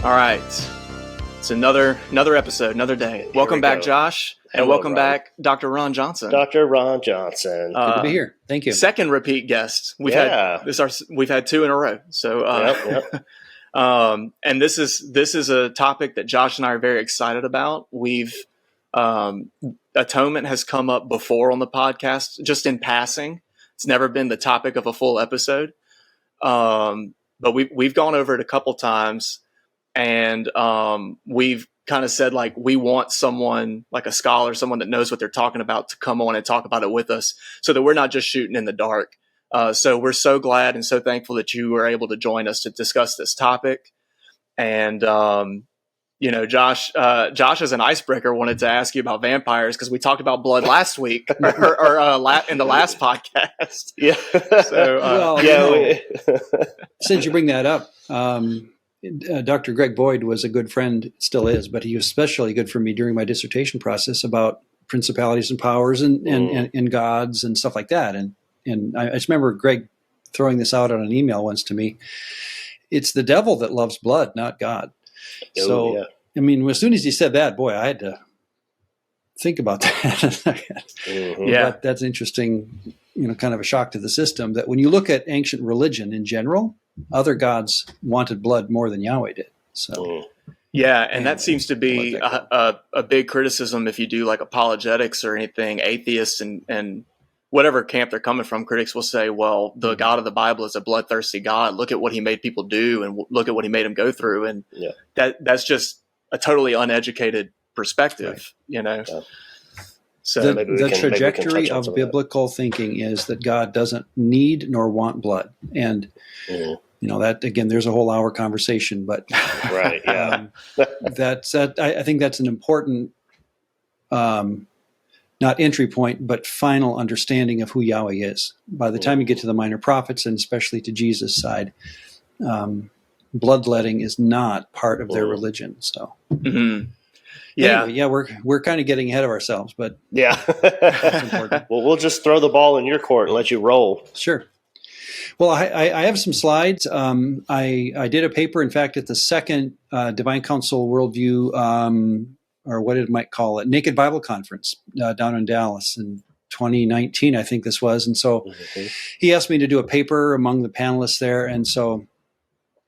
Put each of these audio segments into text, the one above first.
All right. It's another episode, another day. Welcome back, Josh. And Hello, welcome Ron. back, Dr. Ron Johnson. Dr. Ron Johnson. Good to be here. Thank you. Second repeat guest. We've had two in a row. So, Yep. and this is a topic that Josh and I are very excited about. Atonement has come up before on the podcast, just in passing. It's never been the topic of a full episode. But we've gone over it a couple times, and we've kind of said, like, we want someone like a scholar, someone that knows what they're talking about, to come on and talk about it with us, so that we're not just shooting in the dark. So we're so glad and so thankful that you were able to join us to discuss this topic. And Josh, as an icebreaker, wanted to ask you about vampires, because we talked about blood last week or in the last podcast. Yeah. So, since you bring that up, Dr. Greg Boyd was a good friend, still is, but he was especially good for me during my dissertation process about principalities and powers and gods and stuff like that. And I just remember Greg throwing this out on an email once to me. It's the devil that loves blood, not God. So, I mean, as soon as he said that, boy, I had to think about that. Yeah, but that's interesting, kind of a shock to the system, that when you look at ancient religion in general, other gods wanted blood more than Yahweh did. So, yeah, and that seems to be a big criticism if you do like apologetics or anything. Atheists and whatever camp they're coming from, critics will say, well, the God of the Bible is a bloodthirsty God. Look at what he made people do, and look at what he made them go through. And that's just a totally uneducated perspective, right. Yeah. So the trajectory of biblical thinking is that God doesn't need nor want blood. And, that, again, there's a whole hour conversation, but right, yeah. I think that's an important, not entry point, but final understanding of who Yahweh is. By the time you get to the minor prophets, and especially to Jesus' side, bloodletting is not part of their religion. So, anyway, we're kind of getting ahead of ourselves, but that's important. Well, we'll just throw the ball in your court and let you roll. Sure. Well, I have some slides. I did a paper, in fact, at the second Divine Council Worldview, or what it might call it, Naked Bible Conference down in Dallas in 2019, I think this was. And so he asked me to do a paper among the panelists there. And so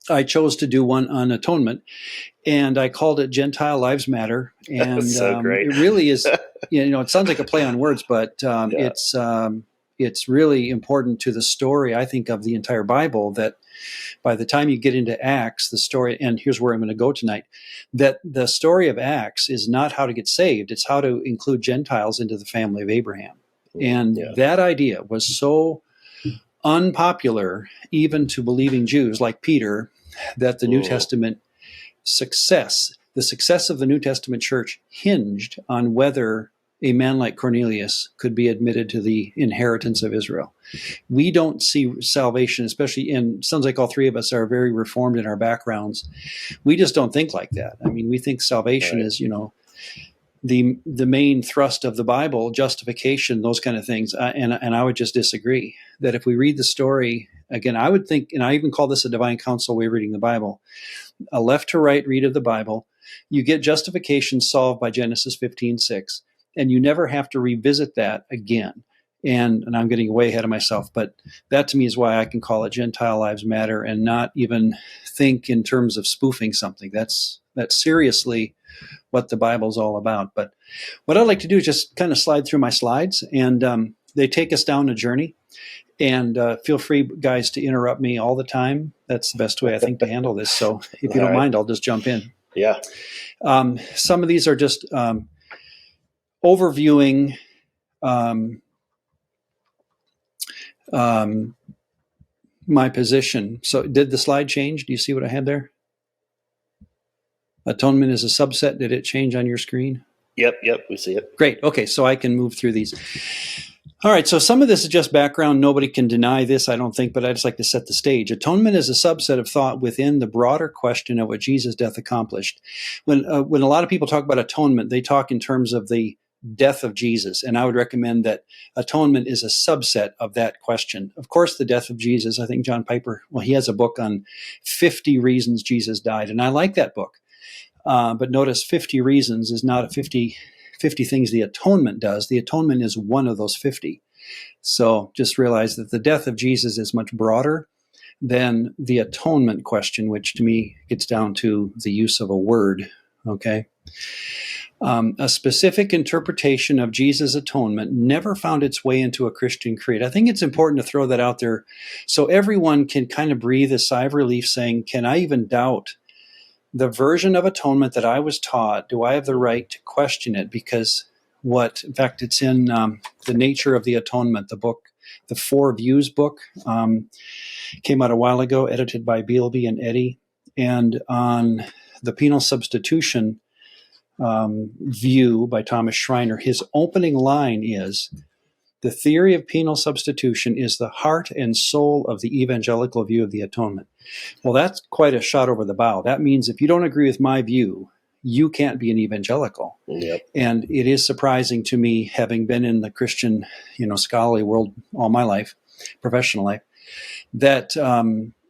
I chose to do one on atonement, and I called it Gentile Lives Matter. And so great. It really is, it sounds like a play on words, but it's really important to the story, I think, of the entire Bible, that by the time you get into Acts, the story, and here's where I'm going to go tonight, that the story of Acts is not how to get saved. It's how to include Gentiles into the family of Abraham. And that idea was so unpopular, even to believing Jews like Peter, that the New Testament the success of the New Testament church hinged on whether a man like Cornelius could be admitted to the inheritance of Israel. We don't see salvation, especially sounds like all three of us are very reformed in our backgrounds. We just don't think like that. I mean, we think salvation is, the main thrust of the Bible, justification, those kind of things. And I would just disagree that if we read the story, again, I would think, and I even call this a divine counsel way of reading the Bible, a left to right read of the Bible, you get justification solved by Genesis 15:6. And you never have to revisit that again. And I'm getting way ahead of myself, but that to me is why I can call it Gentile Lives Matter and not even think in terms of spoofing something. That's seriously what the Bible's all about. But what I'd like to do is just kind of slide through my slides, and they take us down a journey. And feel free, guys, to interrupt me all the time. That's the best way, I think, to handle this. So if you don't mind, I'll just jump in. Yeah. Some of these are just overviewing my position. So did the slide change? Do you see what I had there? Atonement is a subset. Did it change on your screen? Yep, we see it. Great. Okay, so I can move through these. All right, so some of this is just background. Nobody can deny this, I don't think, but I just like to set the stage. Atonement is a subset of thought within the broader question of what Jesus' death accomplished. When a lot of people talk about atonement, they talk in terms of the death of Jesus. And I would recommend that atonement is a subset of that question. Of course, the death of Jesus, I think John Piper, well, he has a book on 50 reasons Jesus died. And I like that book. But notice 50 reasons is not a 50 things the atonement does. The atonement is one of those 50. So just realize that the death of Jesus is much broader than the atonement question, which to me gets down to the use of a word. Okay. A specific interpretation of Jesus' atonement never found its way into a Christian creed. I think it's important to throw that out there so everyone can kind of breathe a sigh of relief saying, can I even doubt the version of atonement that I was taught? Do I have the right to question it? Because in fact, it's in The Nature of the Atonement, the book, the Four Views book, came out a while ago, edited by Bealby and Eddy. And on the penal substitution view by Thomas Schreiner, his opening line is, the theory of penal substitution is the heart and soul of the evangelical view of the atonement. Well, that's quite a shot over the bow. That means if you don't agree with my view, you can't be an evangelical. Yep. And it is surprising to me, having been in the Christian, scholarly world all my life, professional life, that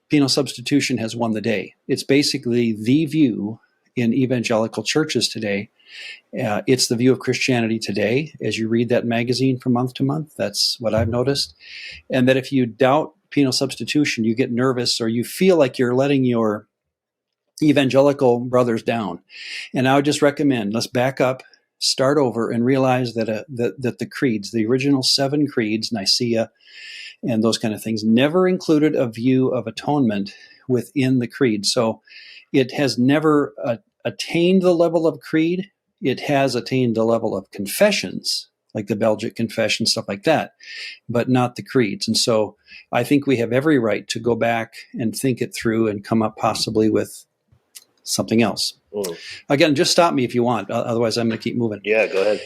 penal substitution has won the day. It's basically the view in evangelical churches today. It's the view of Christianity today, as you read that magazine from month to month. That's what I've noticed. And that if you doubt penal substitution, you get nervous or you feel like you're letting your evangelical brothers down. And I would just recommend, let's back up, start over, and realize that the creeds, the original 7 creeds, Nicaea, and those kind of things, never included a view of atonement within the creed. So it has never attained the level of creed. It has attained the level of confessions, like the Belgic Confession, stuff like that, but not the creeds. And so I think we have every right to go back and think it through and come up possibly with something else. Again, just stop me if you want. Otherwise, I'm going to keep moving. Yeah, go ahead.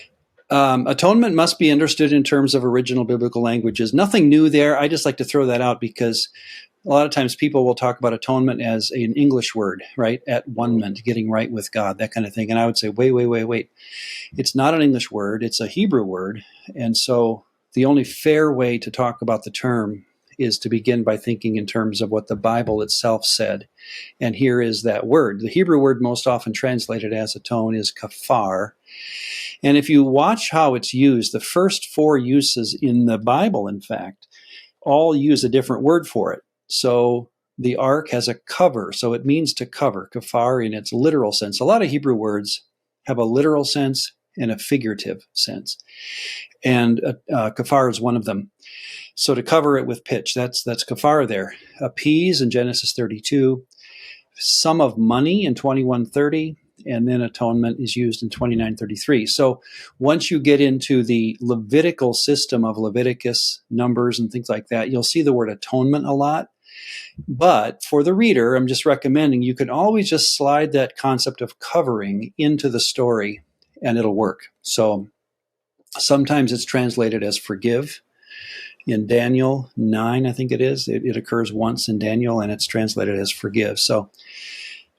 Atonement must be understood in terms of original biblical languages. Nothing new there. I just like to throw that out because a lot of times people will talk about atonement as an English word, right? At one-ment, getting right with God, that kind of thing. And I would say, wait. It's not an English word. It's a Hebrew word. And so the only fair way to talk about the term is to begin by thinking in terms of what the Bible itself said. And here is that word. The Hebrew word most often translated as atone is kafar. And if you watch how it's used, the first 4 uses in the Bible, in fact, all use a different word for it. So the ark has a cover, so it means to cover, kafar in its literal sense. A lot of Hebrew words have a literal sense and a figurative sense. And kafar is one of them. So to cover it with pitch, that's kafar there. Appease in Genesis 32, sum of money in 21:30, and then atonement is used in 29:33. So once you get into the Levitical system of Leviticus, Numbers, and things like that, you'll see the word atonement a lot. But for the reader, I'm just recommending you can always just slide that concept of covering into the story and it'll work. So sometimes it's translated as forgive. In Daniel 9, I think it is. It occurs once in Daniel, and it's translated as forgive. So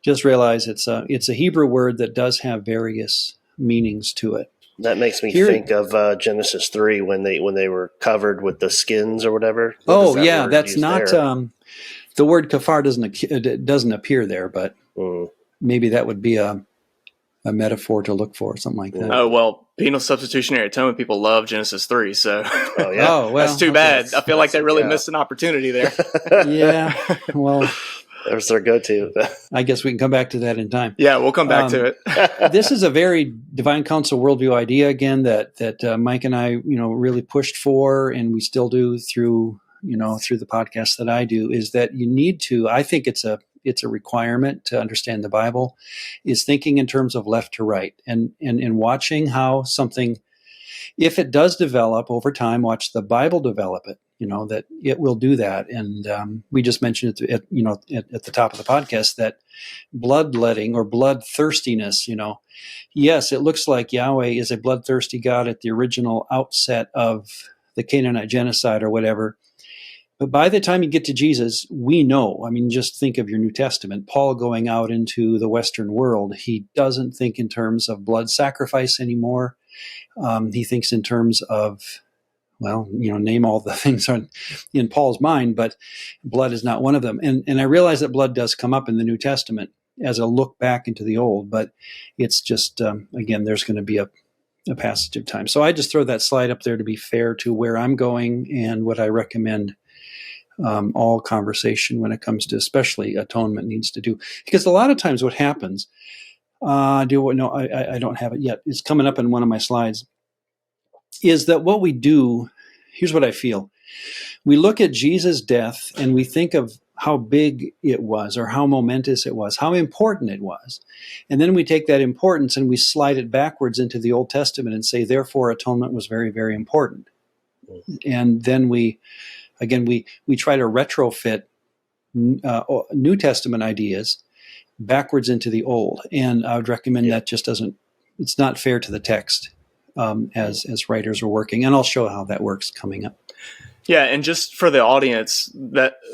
just realize it's a Hebrew word that does have various meanings to it. That makes me think of Genesis 3 when they were covered with the skins or whatever. That's not the word kafar doesn't appear there, but maybe that would be a metaphor to look for, something like that. Oh, well, penal substitutionary atonement people love Genesis 3, so that's too bad. I feel like they really missed an opportunity there. Yeah, well, there's their go-to. I guess we can come back to that in time. Yeah, we'll come back to it. This is a very Divine Counsel worldview idea, again, that Mike and I, really pushed for, and we still do through the podcast that I do, is that you need to, I think it's a requirement to understand the Bible, is thinking in terms of left to right and watching how something, if it does develop over time, watch the Bible develop it, that it will do that. And we just mentioned it at the top of the podcast, that bloodletting or bloodthirstiness, yes, it looks like Yahweh is a bloodthirsty God at the original outset of the Canaanite genocide or whatever. But by the time you get to Jesus, we know, just think of your New Testament, Paul going out into the Western world, he doesn't think in terms of blood sacrifice anymore. He thinks in terms of, well, name all the things in Paul's mind, but blood is not one of them. And I realize that blood does come up in the New Testament as a look back into the Old, but it's just, again, there's going to be a passage of time. So I just throw that slide up there to be fair to where I'm going and what I recommend all conversation when it comes to especially atonement needs to do. Because a lot of times what happens, I don't have it yet. It's coming up in one of my slides, is that what we do, here's what I feel. We look at Jesus' death and we think of how big it was or how momentous it was, how important it was. And then we take that importance and we slide it backwards into the Old Testament and say, therefore, atonement was very, very important. And then we try to retrofit New Testament ideas backwards into the Old. And I would recommend that just it's not fair to the text as writers are working. And I'll show how that works coming up. Yeah, and just for the audience,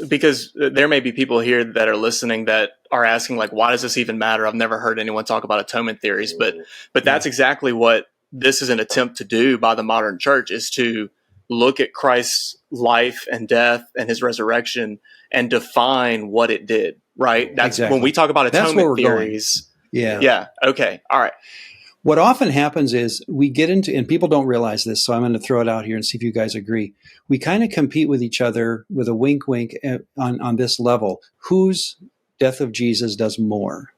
because there may be people here that are listening that are asking, like, why does this even matter? I've never heard anyone talk about atonement theories, but that's exactly what this is an attempt to do by the modern church, is to look at Christ's life and death and his resurrection and define what it did, right? That's exactly. When we talk about atonement theories. Going. Yeah. Okay. All right. What often happens is we get into, and people don't realize this, so I'm going to throw it out here and see if you guys agree. We kind of compete with each other with a wink on this level. Whose death of Jesus does more?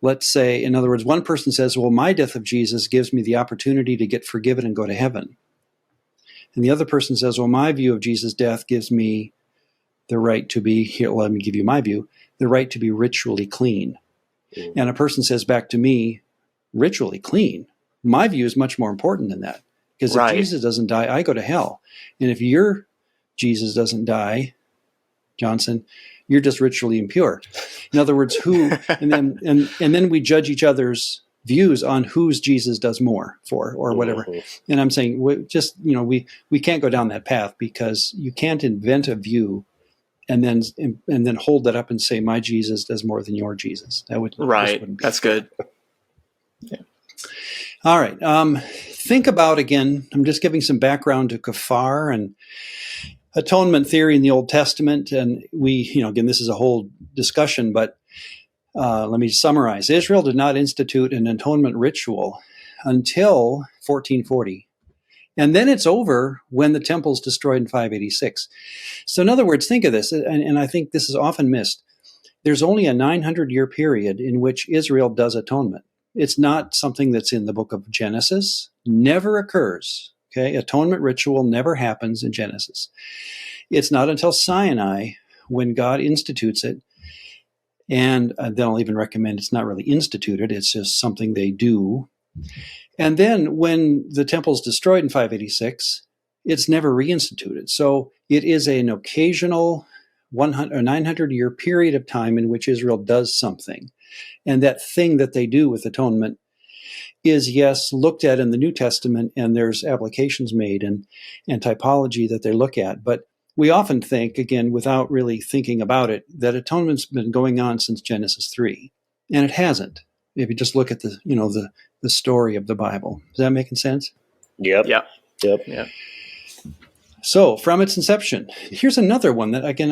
Let's say, in other words, one person says, well, my death of Jesus gives me the opportunity to get forgiven and go to heaven. And the other person says, well, my view of Jesus' death gives me the right to be, here, let me give you my view, the right to be ritually clean. And a person says back to me, ritually clean. My view is much more important than that. Because if Jesus doesn't die, I go to hell. And if your Jesus doesn't die, Johnson, you're just ritually impure. In other words, and then we judge each other's views on whose Jesus does more for or whatever. And I'm saying we can't go down that path, because you can't invent a view and then hold that up and say my Jesus does more than your Jesus. That would That's good. Yeah. All right. Think about, again, I'm just giving some background to kafar and atonement theory in the Old Testament. And again, this is a whole discussion, but let me summarize. Israel did not institute an atonement ritual until 1440. And then it's over when the temple's destroyed in 586. So in other words, think of this, and I think this is often missed. There's only a 900-year period in which Israel does atonement. It's not something that's in the book of Genesis, never occurs. Okay, atonement ritual never happens in Genesis. It's not until Sinai when God institutes it. And then I'll even recommend it's not really instituted, it's just something they do. And then when the temple's destroyed in 586, it's never reinstituted. So it is an occasional 900-year period of time in which Israel does something. And that thing that they do with atonement is, yes, looked at in the New Testament, and there's applications made and typology that they look at. But we often think, again, without really thinking about it, that atonement's been going on since Genesis 3. And it hasn't. If you just look at the story of the Bible. Is that making sense? Yep. So from its inception, here's another one that, again,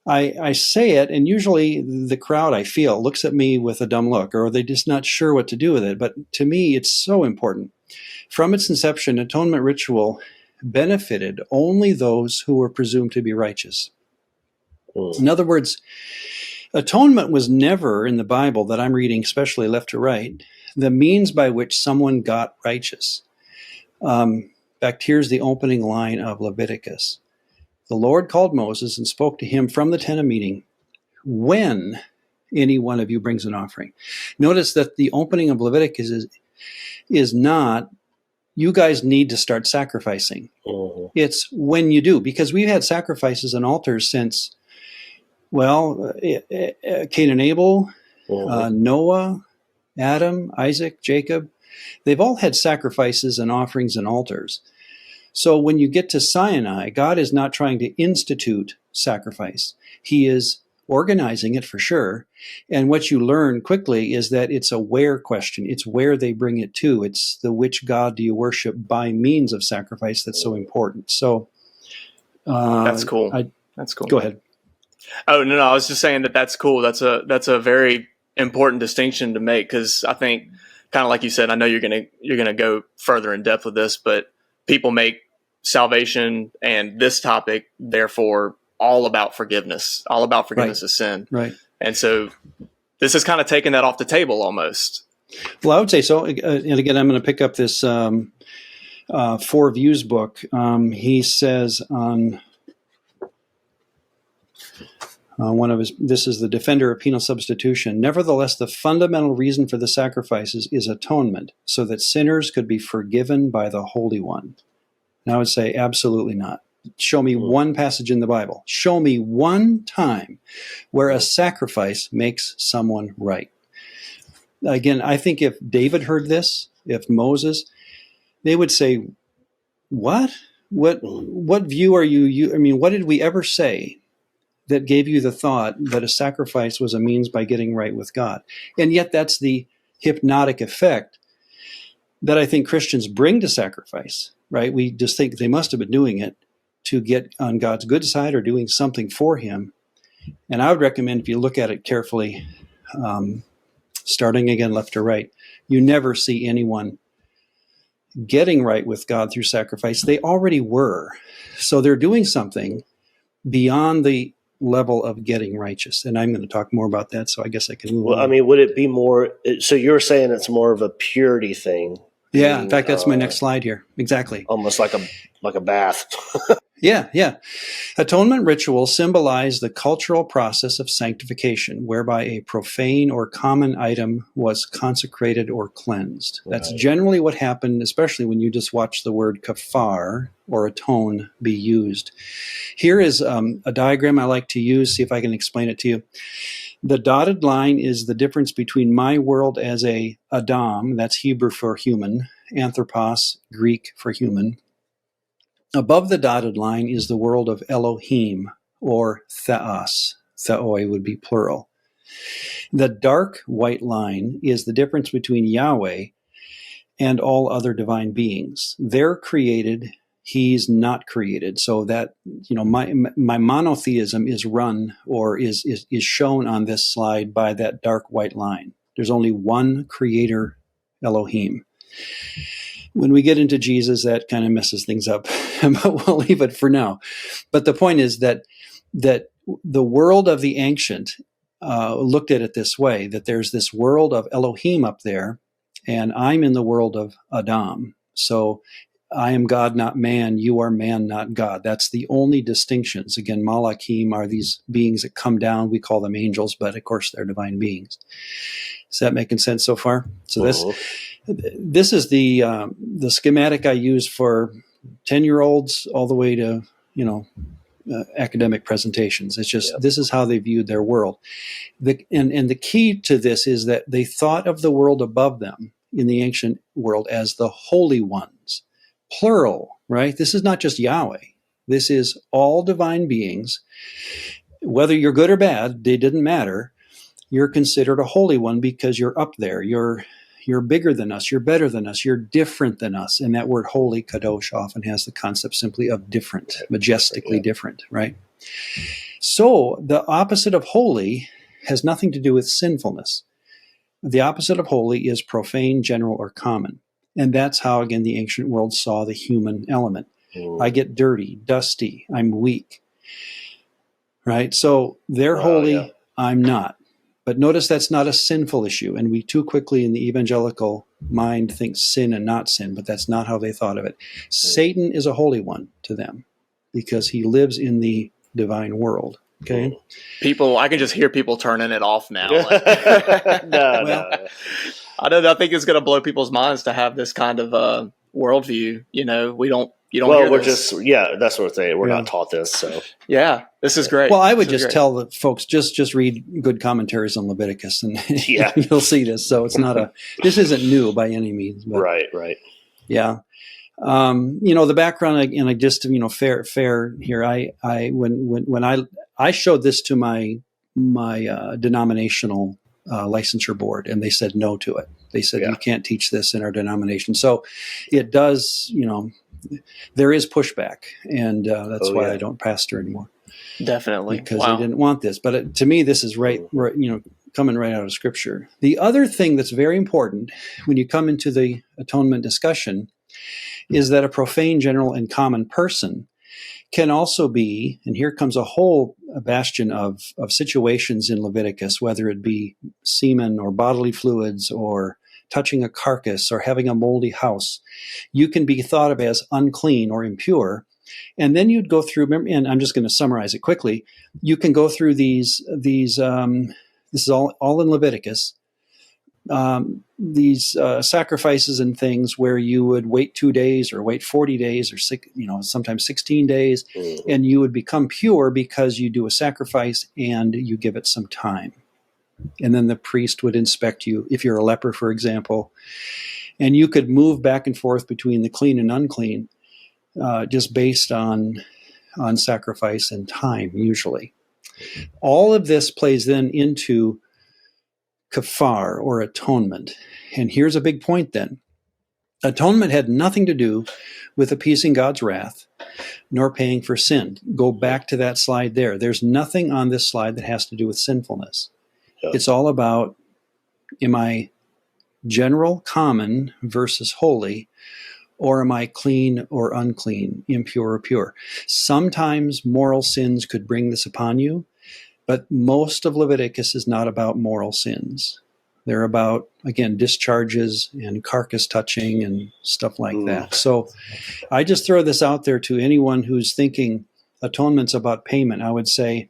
I say it, and usually the crowd, I feel, looks at me with a dumb look, or they're just not sure what to do with it. But to me, it's so important. From its inception, atonement ritual benefited only those who were presumed to be righteous. In other words, atonement was never in the Bible that I'm reading, especially left to right, the means by which someone got righteous. In fact, here's the opening line of Leviticus. The Lord called Moses and spoke to him from the tent of meeting when any one of you brings an offering. Notice that the opening of Leviticus is not, you guys need to start sacrificing. It's when you do, because we've had sacrifices and altars since, Cain and Abel, Noah, Adam, Isaac, Jacob. They've all had sacrifices and offerings and altars. So when you get to Sinai, God is not trying to institute sacrifice. He is organizing it for sure. And what you learn quickly is that it's a where question. It's where they bring it to. It's the which God do you worship by means of sacrifice that's so important. So that's cool. That's cool. Go ahead. Oh, no, I was just saying that's cool. That's a very important distinction to make, because I think, kind of like you said, I know you're gonna go further in depth with this, but people make salvation and this topic therefore all about forgiveness Right. of sin. Right. And so this is kind of taking that off the table almost. Well, I would say so. And again, I'm going to pick up this Four Views book. He says on one of his, this is the Defender of Penal Substitution. Nevertheless, the fundamental reason for the sacrifices is atonement, so that sinners could be forgiven by the Holy One. And I would say absolutely not. Show me one passage in the Bible. Show me one time where a sacrifice makes someone right. Again, I think if David heard this, if Moses, they would say, what? What view are you? I mean, what did we ever say that gave you the thought that a sacrifice was a means by getting right with God? And yet that's the hypnotic effect that I think Christians bring to sacrifice, right? We just think they must have been doing it to get on God's good side or doing something for him. And I would recommend, if you look at it carefully, starting again left to right, you never see anyone getting right with God through sacrifice. They already were. So they're doing something beyond the level of getting righteous. And I'm going to talk more about that, so I guess I can move on. Well, I mean, would it be more, so you're saying it's more of a purity thing? Yeah, in fact, that's my next slide here. Exactly. Almost like a bath. Yeah. Atonement rituals symbolize the cultural process of sanctification, whereby a profane or common item was consecrated or cleansed. That's generally what happened, especially when you just watch the word kafar or atone be used. Here is a diagram I like to use, see if I can explain it to you. The dotted line is the difference between my world as a Adam, that's Hebrew for human, anthropos, Greek for human. Above the dotted line is the world of Elohim, or theos. Theoi would be plural. The dark white line is the difference between Yahweh and all other divine beings. They're created, he's not created. So that, my monotheism is run or is shown on this slide by that dark white line. There's only one creator, Elohim. When we get into Jesus, that kind of messes things up, but we'll leave it for now. But the point is that the world of the ancient looked at it this way, that there's this world of Elohim up there, and I'm in the world of Adam. So I am God, not man. You are man, not God. That's the only distinctions. Again, Malachim are these beings that come down. We call them angels, but of course they're divine beings. Is that making sense so far? So this is the schematic I use for 10-year-olds all the way to academic presentations. It's just This is how they viewed their world. And the key to this is that they thought of the world above them in the ancient world as the holy ones, plural, right? This is not just Yahweh. This is all divine beings. Whether you're good or bad, they didn't matter. You're considered a holy one because you're up there. You're bigger than us. You're better than us. You're different than us. And that word holy, kadosh, often has the concept simply of different, majestically different, right? So the opposite of holy has nothing to do with sinfulness. The opposite of holy is profane, general, or common. And that's how, again, the ancient world saw the human element. I get dirty, dusty, I'm weak, right? So they're holy, I'm not. But notice that's not a sinful issue. And we too quickly in the evangelical mind think sin and not sin, but that's not how they thought of it. Satan is a holy one to them because he lives in the divine world. Okay. I can just hear people turning it off now. No. I think it's going to blow people's minds to have this kind of worldview. You don't. Well, we're this. That's what we're saying. We're not taught this, so this is great. Well, I would just tell the folks just read good commentaries on Leviticus, and you'll see this. So it's not this isn't new by any means. But, right. Yeah. The background, and just fair here. When I showed this to my denominational licensure board, and they said no to it. They said, you can't teach this in our denomination. So it does, there is pushback, and that's why I don't pastor anymore. Definitely. Because they didn't want this. But to me, this is right, coming right out of Scripture. The other thing that's very important when you come into the atonement discussion is that a profane, general, and common person can also be, and here comes a whole bastion of situations in Leviticus, whether it be semen or bodily fluids or touching a carcass or having a moldy house. You can be thought of as unclean or impure. And then you'd go through, and I'm just going to summarize it quickly. You can go through these this is all in Leviticus, these sacrifices and things where you would wait 2 days or wait 40 days or sometimes 16 days, and you would become pure because you do a sacrifice and you give it some time. And then the priest would inspect you if you're a leper, for example, and you could move back and forth between the clean and unclean just based on sacrifice and time, usually. All of this plays then into kafar, or atonement. And here's a big point then. Atonement had nothing to do with appeasing God's wrath, nor paying for sin. Go back to that slide there. There's nothing on this slide that has to do with sinfulness. Yeah. It's all about, am I general, common versus holy, or am I clean or unclean, impure or pure? Sometimes moral sins could bring this upon you, but most of Leviticus is not about moral sins. They're about, again, discharges and carcass touching and stuff like that. So I just throw this out there to anyone who's thinking atonement's about payment. I would say,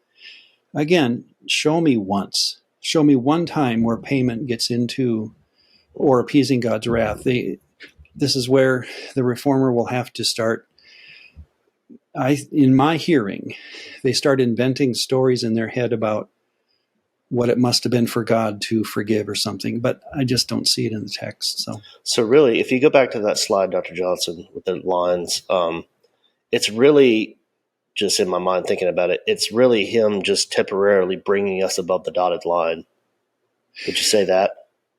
again, show me once. Show me one time where payment gets into or appeasing God's wrath. This is where the reformer will have to start. In my hearing, they start inventing stories in their head about what it must have been for God to forgive or something, but I just don't see it in the text. So really, if you go back to that slide, Dr. Johnson, with the lines, it's really just in my mind thinking about it. It's really him just temporarily bringing us above the dotted line. Would you say that?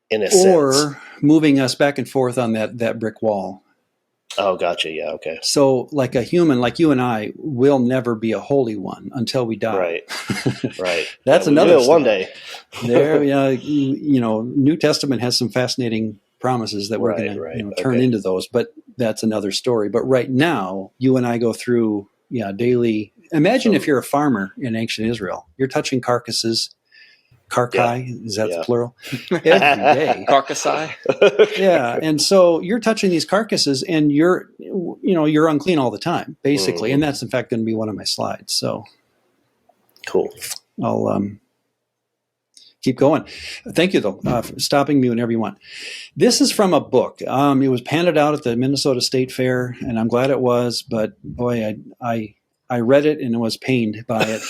In a sense, or moving us back and forth on that brick wall. Oh, gotcha. Yeah. Okay. So like a human, like you and I, will never be a holy one until we die. Right. Right. That's another story. One day. There, New Testament has some fascinating promises that we're going to turn into those, but that's another story. But right now, you and I go through daily. Imagine if you're a farmer in ancient Israel, you're touching carcasses. Karkai, is that the plural? Every day. Carcassai. Yeah, and so you're touching these carcasses, and you're unclean all the time, basically, and that's in fact going to be one of my slides. So, cool. I'll keep going. Thank you, though, for stopping me whenever you want. This is from a book. It was handed out at the Minnesota State Fair, and I'm glad it was. But boy, I read it and was pained by it.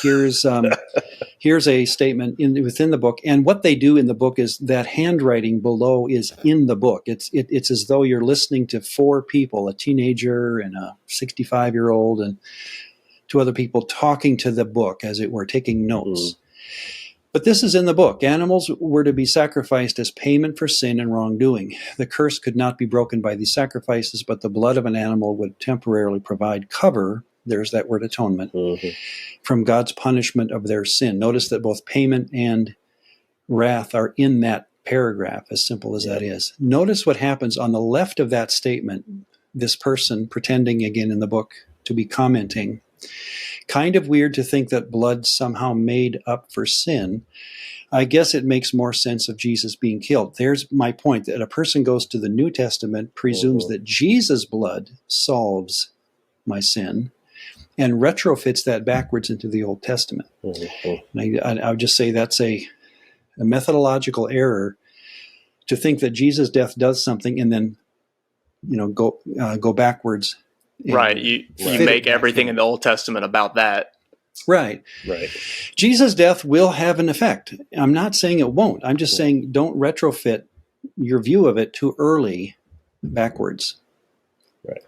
Here's a statement within the book, and what they do in the book is that handwriting below is in the book. It's as though you're listening to four people, a teenager and a 65-year-old, and two other people talking to the book, as it were, taking notes. But this is in the book. Animals were to be sacrificed as payment for sin and wrongdoing. The curse could not be broken by these sacrifices, but the blood of an animal would temporarily provide cover. There's that word atonement, from God's punishment of their sin. Notice that both payment and wrath are in that paragraph, as simple as that is. Notice what happens on the left of that statement. This person, pretending again in the book to be commenting, kind of weird to think that blood somehow made up for sin. I guess it makes more sense of Jesus being killed. There's my point, that a person goes to the New Testament, presumes that Jesus' blood solves my sin, and retrofits that backwards into the Old Testament. I would just say that's a methodological error to think that Jesus' death does something and then, go backwards. Right. You make everything in the Old Testament about that. Right. Right. Jesus' death will have an effect. I'm not saying it won't. I'm just saying don't retrofit your view of it too early backwards. Right.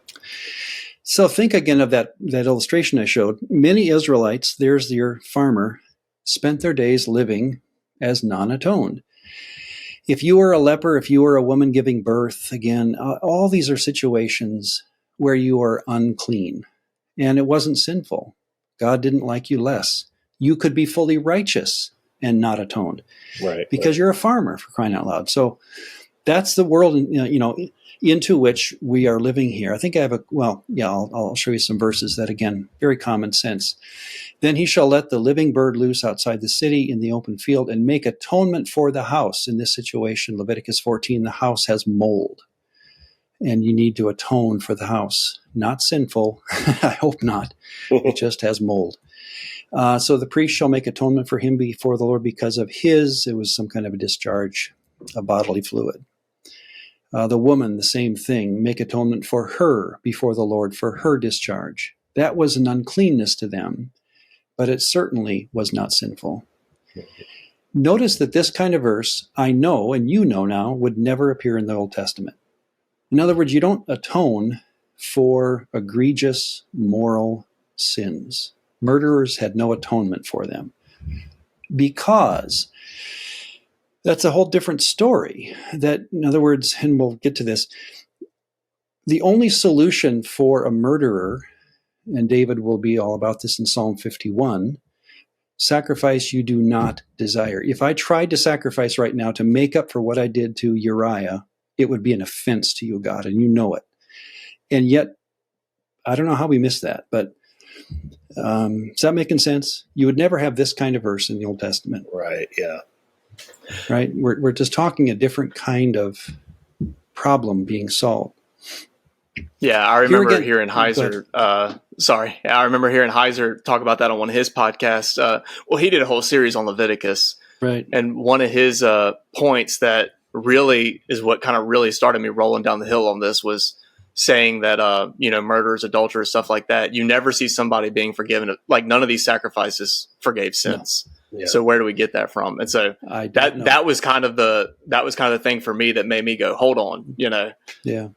So think again of that illustration I showed. Many Israelites, there's your farmer, spent their days living as non-atoned. If you were a leper, if you were a woman giving birth, again, all these are situations where you are unclean. And it wasn't sinful. God didn't like you less. You could be fully righteous and not atoned. Right. Because you're a farmer, for crying out loud. So that's the world, into which we are living here. I think I have I'll show you some verses that, again, very common sense. Then he shall let the living bird loose outside the city in the open field and make atonement for the house. In this situation, Leviticus 14, the house has mold. And you need to atone for the house. Not sinful. I hope not. It just has mold. So the priest shall make atonement for him before the Lord because of it was some kind of a discharge of bodily fluid. The woman, the same thing, make atonement for her before the Lord for her discharge. That was an uncleanness to them, but it certainly was not sinful. Notice that this kind of verse, I know, and you know now, would never appear in the Old Testament. In other words, you don't atone for egregious moral sins. Murderers had no atonement for them because that's a whole different story. That, in other words, and we'll get to this, the only solution for a murderer, and David will be all about this in Psalm 51, sacrifice you do not desire. If I tried to sacrifice right now to make up for what I did to Uriah, it would be an offense to you, God, and you know it. And yet, I don't know how we missed that, but is that making sense? You would never have this kind of verse in the Old Testament. Right, yeah. Right? We're just talking a different kind of problem being solved. Yeah, I remember hearing Heiser. I remember hearing Heiser talk about that on one of his podcasts. He did a whole series on Leviticus, right? And one of his points that really is what kind of really started me rolling down the hill on this was saying that murderers, adulterers, stuff like that. You never see somebody being forgiven. Like none of these sacrifices forgave sins. No. Yeah. So where do we get that from? And so that was kind of the thing for me that made me go, hold on, Yeah.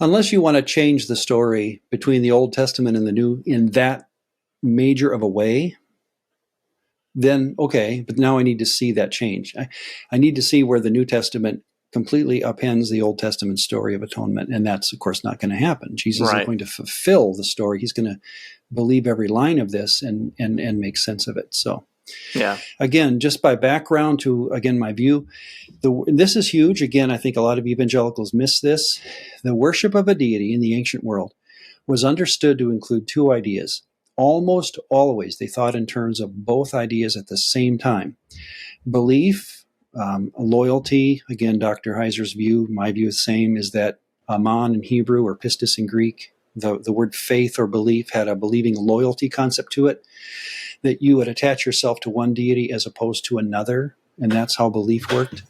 Unless you want to change the story between the Old Testament and the New in that major of a way, then okay, but now I need to see that change. I need to see where the New Testament completely upends the Old Testament story of atonement, and that's, of course, not going to happen. Jesus is going to fulfill the story. He's going to believe every line of this and make sense of it. So, yeah. Again, just by background to, again, my view, this is huge. Again, I think a lot of evangelicals miss this. The worship of a deity in the ancient world was understood to include two ideas. Almost always, they thought in terms of both ideas at the same time. Belief, loyalty, again, Dr. Heiser's view, my view is the same, is that aman in Hebrew or pistis in Greek, the word faith or belief had a believing loyalty concept to it, that you would attach yourself to one deity as opposed to another, and that's how belief worked.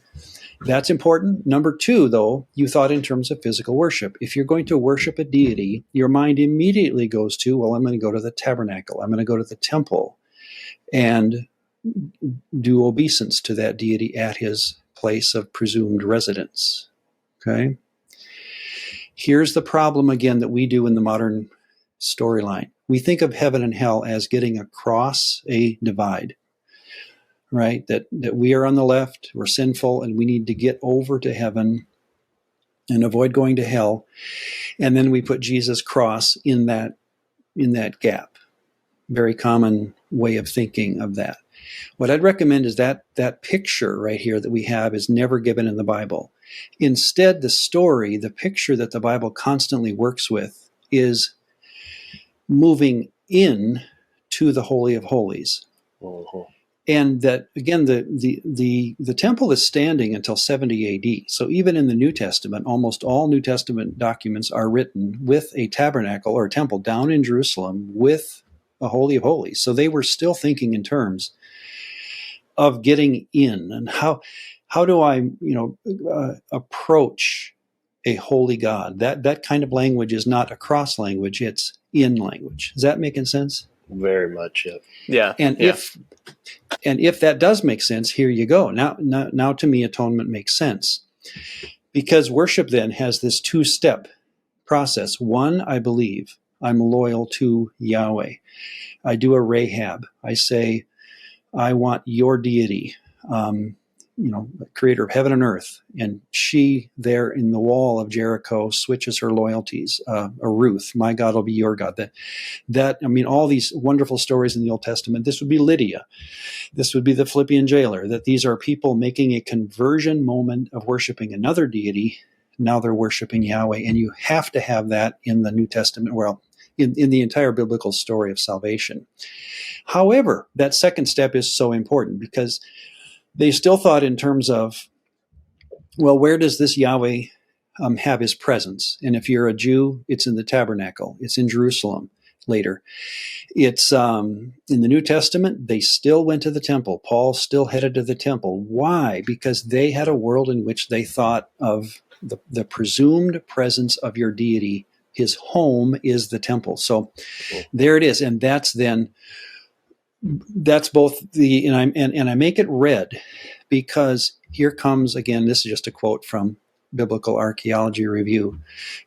That's important. Number two, though, you thought in terms of physical worship. If you're going to worship a deity, your mind immediately goes to, well, I'm going to go to the tabernacle. I'm going to go to the temple and do obeisance to that deity at his place of presumed residence. Okay? Here's the problem, again, that we do in the modern storyline. We think of heaven and hell as getting across a divide. Right? That we are on the left, we're sinful, and we need to get over to heaven and avoid going to hell. And then we put Jesus' cross in that gap. Very common way of thinking of that. What I'd recommend is that picture right here that we have is never given in the Bible. Instead, the picture that the Bible constantly works with is moving in to the Holy of Holies. Uh-huh. And that, again, the temple is standing until 70 AD. So even in the New Testament, almost all New Testament documents are written with a tabernacle or a temple down in Jerusalem with a Holy of Holies. So they were still thinking in terms of getting in. And how do I approach a holy God? That kind of language is not across language, it's in language. Is that making sense? Very much, yeah. Yeah. And if that does make sense, here you go. Now to me, atonement makes sense. Because worship then has this two-step process. One, I believe I'm loyal to Yahweh. I do a Rahab. I say, I want your deity, creator of heaven and earth. And she there in the wall of Jericho switches her loyalties. Ruth, my God will be your God. All these wonderful stories in the Old Testament. This would be Lydia. This would be the Philippian jailer, that these are people making a conversion moment of worshiping another deity. Now they're worshiping Yahweh. And you have to have that in the New Testament, in the entire biblical story of salvation. However, that second step is so important because they still thought in terms of, well, where does this Yahweh have his presence? And if you're a Jew, it's in the tabernacle. It's in Jerusalem later. It's in the New Testament, they still went to the temple. Paul still headed to the temple. Why? Because they had a world in which they thought of the presumed presence of your deity. His home is the temple. So there it is. And that's both and I make it red because here comes again, this is just a quote from Biblical Archaeology Review.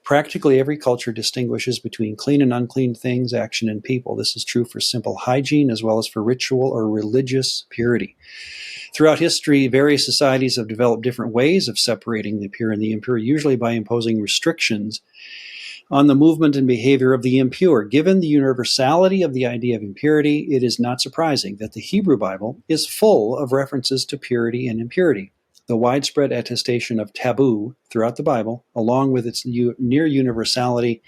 Practically every culture distinguishes between clean and unclean things, action and people. This is true for simple hygiene as well as for ritual or religious purity. Throughout history, various societies have developed different ways of separating the pure and the impure, usually by imposing restrictions on the movement and behavior of the impure. Given the universality of the idea of impurity, it is not surprising that the Hebrew Bible is full of references to purity and impurity. The widespread attestation of taboo throughout the Bible, along with its near universality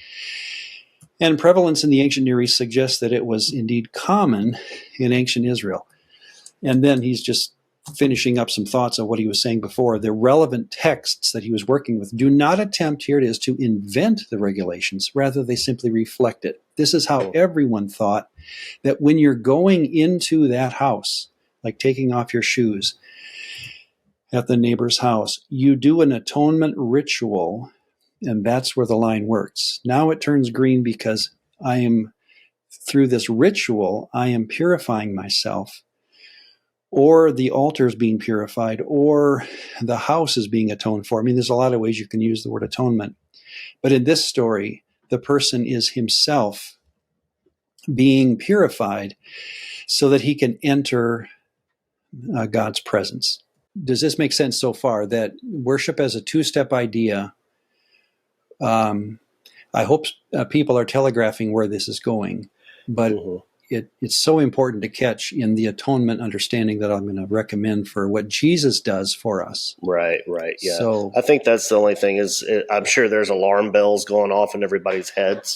and prevalence in the ancient Near East, suggests that it was indeed common in ancient Israel. And then he's just finishing up some thoughts on what he was saying before. The relevant texts that he was working with do not attempt, here it is, to invent the regulations. Rather, they simply reflect it. This is how everyone thought that when you're going into that house, like taking off your shoes at the neighbor's house, you do an atonement ritual, and that's where the line works. Now it turns green because through this ritual, I am purifying myself, or the altar is being purified, or the house is being atoned for. There's a lot of ways you can use the word atonement. But in this story, the person is himself being purified so that he can enter God's presence. Does this make sense so far, that worship as a two-step idea? I hope people are telegraphing where this is going, but it's so important to catch in the atonement understanding that I'm going to recommend for what Jesus does for us. Right, yeah. So I think that's the only thing is I'm sure there's alarm bells going off in everybody's heads,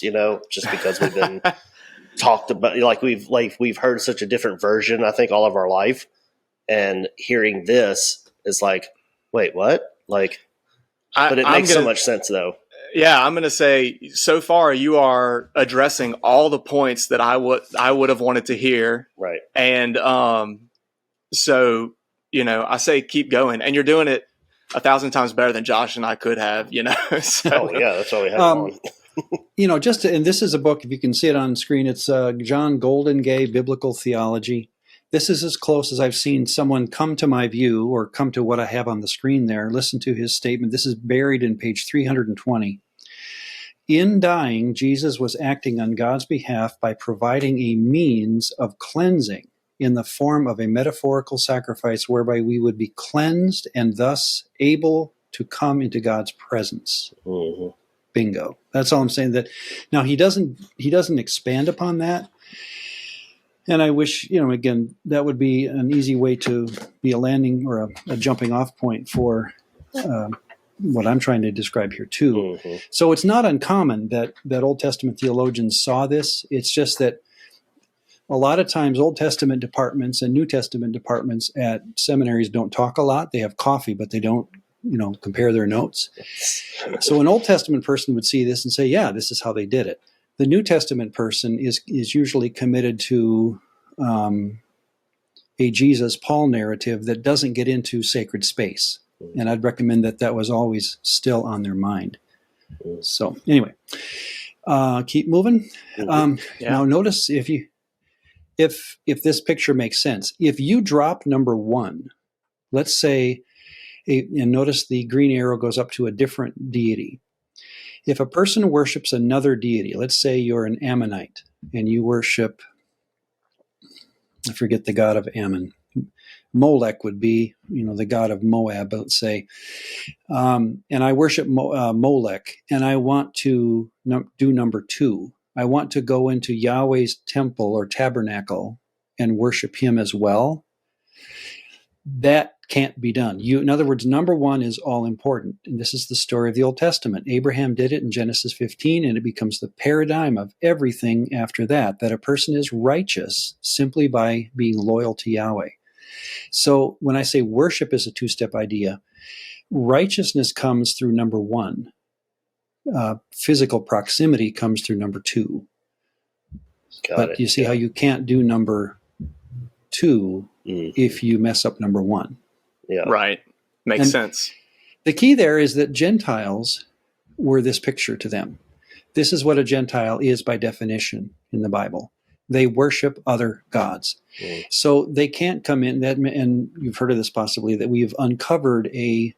just because we've been talked about, we've heard such a different version, I think, all of our life. And hearing this is like, wait, what? But it makes so much sense, though. Yeah, I'm going to say, so far you are addressing all the points that I would have wanted to hear. Right. And so, I say keep going. And you're doing it 1,000 times better than Josh and I could have, So, oh, yeah, that's why we have on. And this is a book, if you can see it on screen, it's John Goldingay, Biblical Theology. This is as close as I've seen someone come to my view or come to what I have on the screen there. Listen to his statement. This is buried in page 320. In dying, Jesus was acting on God's behalf by providing a means of cleansing in the form of a metaphorical sacrifice whereby we would be cleansed and thus able to come into God's presence. Mm-hmm. Bingo. That's all I'm saying. That now he doesn't expand upon that. And I wish, again, that would be an easy way to be a landing or a jumping off point for what I'm trying to describe here too. Mm-hmm. So it's not uncommon that Old Testament theologians saw this. It's just that a lot of times Old Testament departments and New Testament departments at seminaries don't talk a lot. They have coffee, but they don't, compare their notes. So an Old Testament person would see this and say, yeah, this is how they did it. The New Testament person is usually committed to a Jesus-Paul narrative that doesn't get into sacred space. And I'd recommend that was always still on their mind. So anyway, keep moving. Now notice if this picture makes sense. If you drop number 1, let's say, and notice the green arrow goes up to a different deity. If a person worships another deity, let's say you're an Ammonite and you worship I forget the god of Ammon. Molech would be, the god of Moab, let's say. And I worship Molech, and I want to do number 2. I want to go into Yahweh's temple or tabernacle and worship him as well. That can't be done. In other words, number 1 is all important. And this is the story of the Old Testament. Abraham did it in Genesis 15, and it becomes the paradigm of everything after that a person is righteous simply by being loyal to Yahweh. So when I say worship is a 2-step idea, righteousness comes through number 1. Physical proximity comes through number 2. But you see how you can't do number 2 if you mess up number 1. Yeah. Right. Makes sense. The key there is that Gentiles were this picture to them. This is what a Gentile is by definition in the Bible. They worship other gods. So they can't come in, and you've heard of this possibly, that we've uncovered a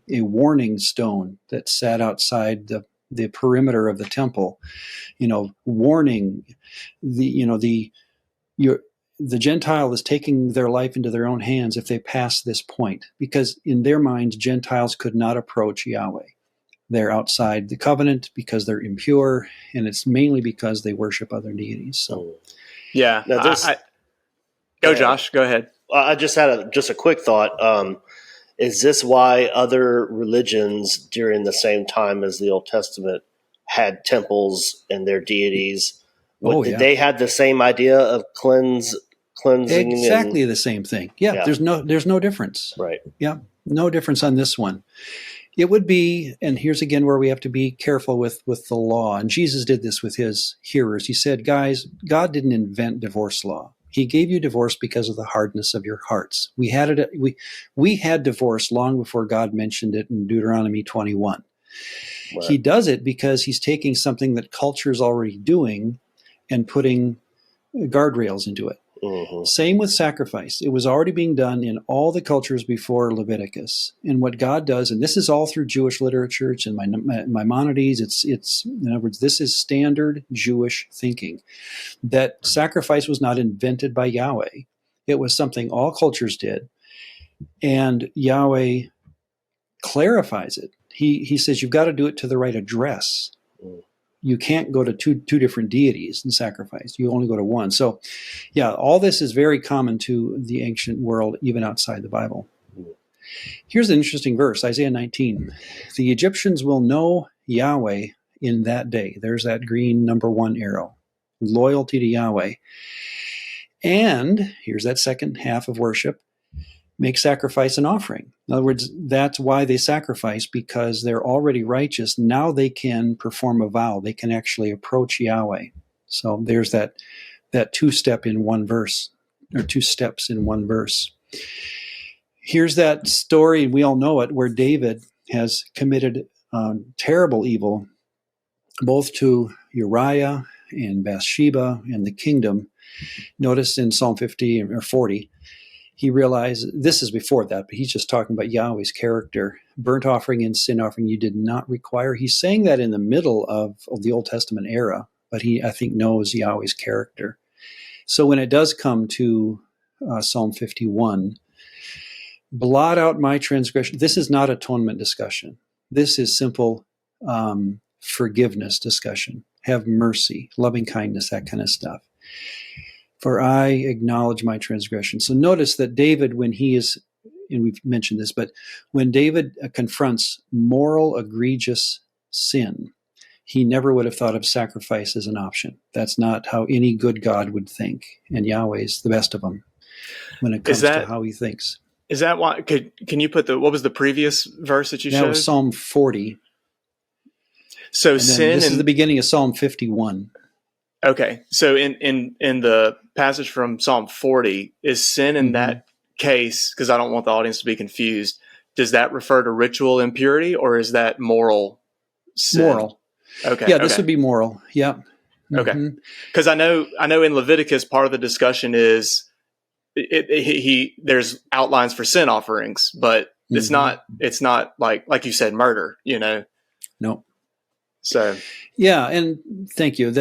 warning stone that sat outside the perimeter of the temple, warning the Gentile is taking their life into their own hands if they pass this point, because in their minds, Gentiles could not approach Yahweh. They're outside the covenant because they're impure, and it's mainly because they worship other deities. So, yeah. Now Josh, go ahead. I just had a quick thought. Is this why other religions during the same time as the Old Testament had temples and their deities? Did they have the same idea of cleansing? Exactly the same thing. Yeah, there's no difference. Right. Yeah, no difference on this one. It would be, and here's again where we have to be careful with the law. And Jesus did this with his hearers. He said, guys, God didn't invent divorce law. He gave you divorce because of the hardness of your hearts. We had divorce long before God mentioned it in Deuteronomy 21. Right. He does it because he's taking something that culture is already doing and putting guardrails into it. Mm-hmm. Same with sacrifice. It was already being done in all the cultures before Leviticus. And what God does, and this is all through Jewish literature, it's in Maimonides, it's in other words, this is standard Jewish thinking, that sacrifice was not invented by Yahweh. It was something all cultures did. And Yahweh clarifies it. He says, you've got to do it to the right address. You can't go to two different deities and sacrifice. You only go to one. So, yeah, all this is very common to the ancient world, even outside the Bible. Here's an interesting verse, Isaiah 19. The Egyptians will know Yahweh in that day. There's that green number 1 arrow. Loyalty to Yahweh. And here's that second half of worship. Make sacrifice and offering. In other words, that's why they sacrifice, because they're already righteous. Now they can perform a vow. They can actually approach Yahweh. So there's that 2-step in one verse, or 2 steps in one verse. Here's that story, we all know it, where David has committed terrible evil, both to Uriah and Bathsheba and the kingdom. Notice in Psalm 50 or 40, he realized, this is before that, but he's just talking about Yahweh's character. Burnt offering and sin offering you did not require. He's saying that in the middle of the Old Testament era, but he, I think, knows Yahweh's character. So when it does come to Psalm 51, blot out my transgression. This is not atonement discussion. This is simple forgiveness discussion. Have mercy, loving kindness, that kind of stuff. For I acknowledge my transgression. So notice that David, when he is, and we've mentioned this, but when David confronts moral, egregious sin, he never would have thought of sacrifice as an option. That's not how any good God would think. And Yahweh's the best of them when it comes to how he thinks. Is that why? Can you put what was the previous verse that you showed? That was Psalm 40. So and sin. This is the beginning of Psalm 51. Okay, so in the passage from Psalm 40, is sin in that case, because I don't want the audience to be confused, does that refer to ritual impurity, or is that moral sin? Moral. Okay. Yeah, this would be moral. Yeah. Okay. Because I know in Leviticus, part of the discussion is there's outlines for sin offerings, but it's not like you said, murder. No. So yeah, and thank you.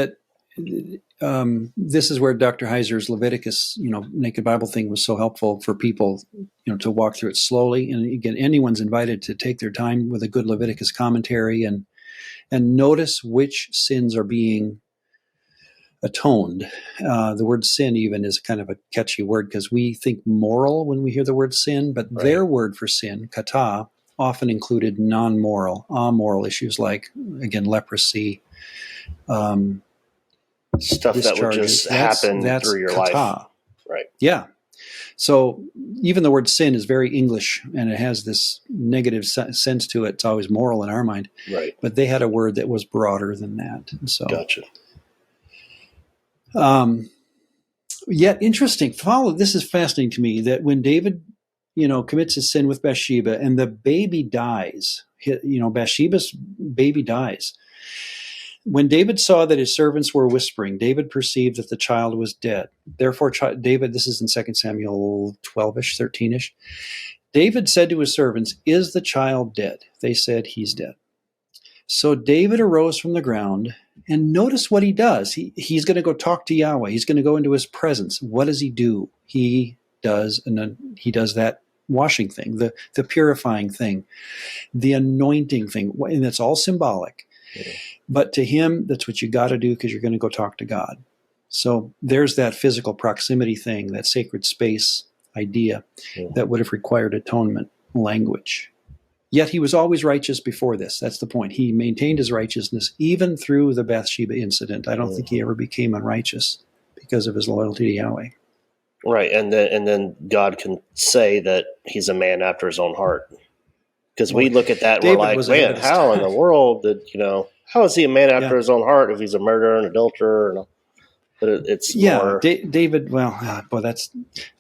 this is where Dr. Heiser's Leviticus, Naked Bible thing was so helpful for people, to walk through it slowly. And again, anyone's invited to take their time with a good Leviticus commentary and notice which sins are being atoned. The word sin even is kind of a catchy word because we think moral when we hear the word sin, but their word for sin, kata, often included non-moral, amoral issues like, again, leprosy, stuff that would just happen through your kata. life. Right. Yeah. So even the word sin is very English, and it has this negative sense to it. It's always moral in our mind. Right. But they had a word that was broader than that. So, gotcha. Yet interesting. This is fascinating to me that when David, commits his sin with Bathsheba and the baby dies, Bathsheba's baby dies. When David saw that his servants were whispering, David perceived that the child was dead. Therefore, David, this is in 2 Samuel 12-ish, 13-ish. David said to his servants, "Is the child dead?" They said, "He's dead." So David arose from the ground, and notice what he does. He's going to go talk to Yahweh. He's going to go into his presence. What does he do? He does that washing thing, the purifying thing, the anointing thing, and it's all symbolic. Yeah. But to him, that's what you got to do because you're going to go talk to God. So there's that physical proximity thing, that sacred space idea that would have required atonement language. Yet he was always righteous before this. That's the point. He maintained his righteousness even through the Bathsheba incident. I don't think he ever became unrighteous because of his loyalty to Yahweh. Right, and then God can say that he's a man after his own heart. Because we look at that and David we're like, man, how in the world did, how is he a man after his own heart if he's a murderer and adulterer? But it's more... David, that's...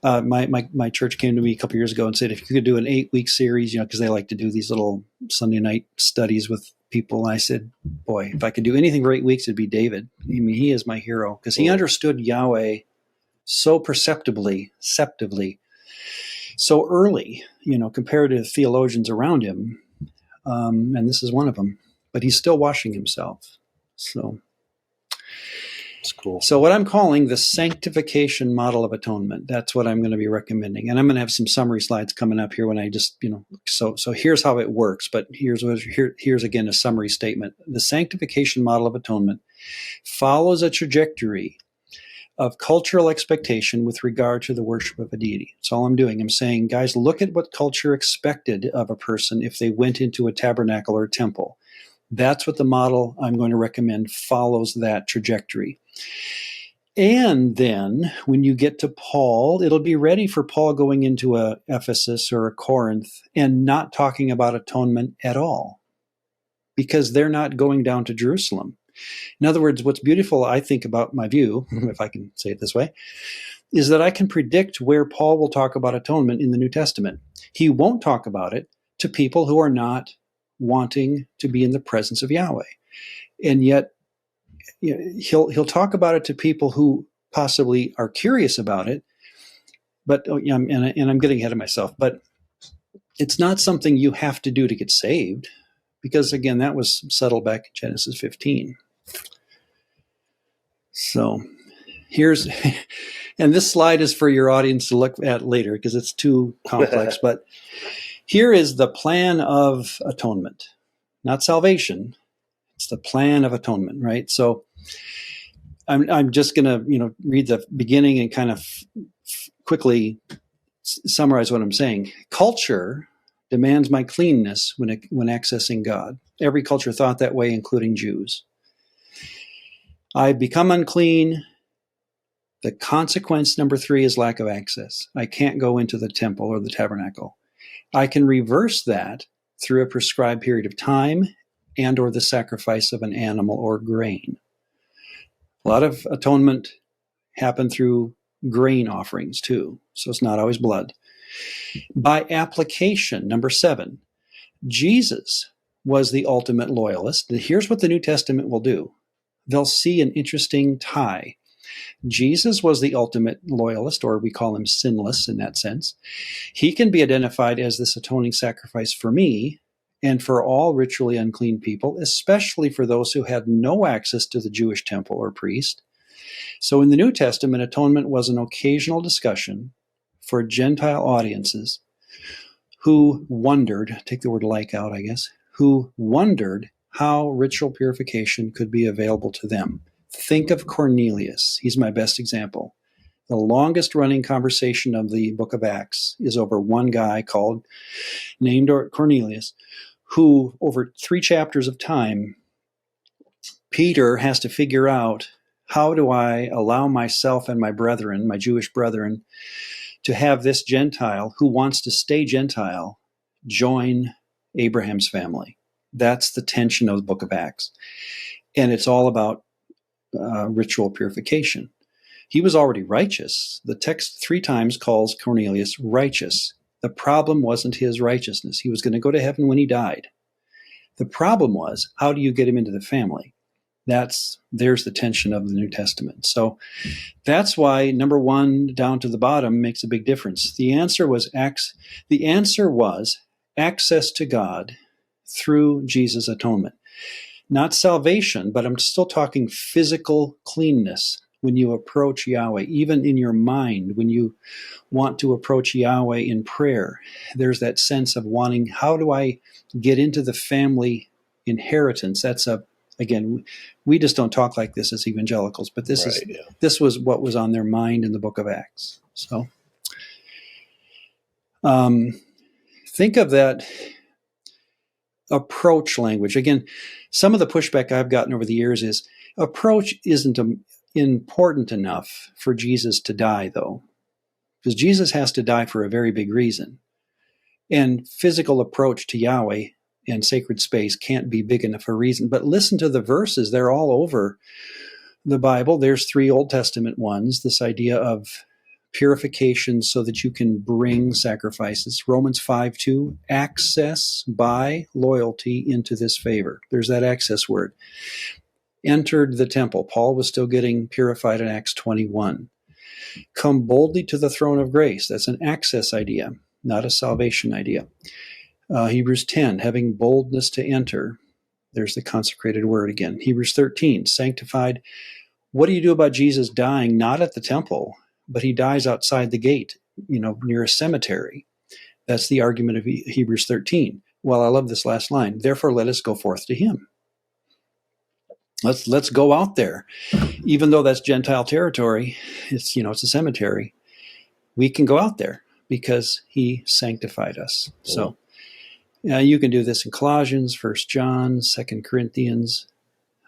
my church came to me a couple years ago and said, if you could do an 8-week series, because they like to do these little Sunday night studies with people. And I said, boy, if I could do anything for 8 weeks, it'd be David. I mean, he is my hero because he understood Yahweh so perceptively, so early, compared to theologians around him. And this is one of them. But he's still washing himself. So it's cool. So what I'm calling the sanctification model of atonement, that's what I'm going to be recommending. And I'm going to have some summary slides coming up here when I just, so here's how it works. But here's again a summary statement. The sanctification model of atonement follows a trajectory of cultural expectation with regard to the worship of a deity. That's all I'm doing. I'm saying, guys, look at what culture expected of a person if they went into a tabernacle or a temple. That's what the model I'm going to recommend follows that trajectory. And then when you get to Paul, it'll be ready for Paul going into a Ephesus or a Corinth and not talking about atonement at all because they're not going down to Jerusalem. In other words, what's beautiful, I think, about my view, if I can say it this way, is that I can predict where Paul will talk about atonement in the New Testament. He won't talk about it to people who are not wanting to be in the presence of Yahweh. And yet he'll talk about it to people who possibly are curious about it. But and I'm getting ahead of myself, but it's not something you have to do to get saved because, again, that was settled back in Genesis 15. So and this slide is for your audience to look at later because it's too complex, but here is the plan of atonement, not salvation. It's the plan of atonement, right? So I'm just going to, read the beginning and kind of quickly summarize what I'm saying. Culture demands my cleanness when accessing God. Every culture thought that way, including Jews. I've become unclean. The consequence, number 3, is lack of access. I can't go into the temple or the tabernacle. I can reverse that through a prescribed period of time and or the sacrifice of an animal or grain. A lot of atonement happened through grain offerings too, so it's not always blood. By application, number 7, Jesus was the ultimate loyalist. Here's what the New Testament will do. They'll see an interesting tie. Jesus was the ultimate loyalist, or we call him sinless in that sense. He can be identified as this atoning sacrifice for me and for all ritually unclean people, especially for those who had no access to the Jewish temple or priest. So in the New Testament, atonement was an occasional discussion for Gentile audiences who wondered, take the word like out, I guess, who wondered how ritual purification could be available to them. Think of Cornelius. He's my best example. The longest running conversation of the book of Acts is over one guy named Cornelius, who over 3 chapters of time, Peter has to figure out, how do I allow myself and my brethren, my Jewish brethren, to have this Gentile who wants to stay Gentile join Abraham's family? That's the tension of the book of Acts. And it's all about ritual purification. He was already righteous. The text 3 times calls Cornelius righteous. The problem wasn't his righteousness. He was going to go to heaven when he died. The problem was, how do you get him into the family? There's the tension of the New Testament. So that's why number 1 down to the bottom makes a big difference. The answer was access to God through Jesus' atonement. Not salvation, but I'm still talking physical cleanness when you approach Yahweh, even in your mind, when you want to approach Yahweh in prayer. There's that sense of wanting, how do I get into the family inheritance? Again, we just don't talk like this as evangelicals, but this was what was on their mind in the book of Acts. So think of that approach language. Again, some of the pushback I've gotten over the years is approach isn't important enough for Jesus to die, though, because Jesus has to die for a very big reason. And physical approach to Yahweh and sacred space can't be big enough a reason. But listen to the verses. They're all over the Bible. There's 3 Old Testament ones, this idea of purification so that you can bring sacrifices. Romans 5:2, access by loyalty into this favor. There's that access word. Entered the temple. Paul was still getting purified in Acts 21. Come boldly to the throne of grace. That's an access idea, not a salvation idea. Hebrews 10, having boldness to enter. There's the consecrated word again. Hebrews 13, sanctified. What do you do about Jesus dying not at the temple, but he dies outside the gate, near a cemetery? That's the argument of Hebrews 13. Well, I love this last line. Therefore, let us go forth to him. Let's go out there. Even though that's Gentile territory, it's a cemetery. We can go out there because he sanctified us. So you can do this in Colossians, 1 John, 2 Corinthians.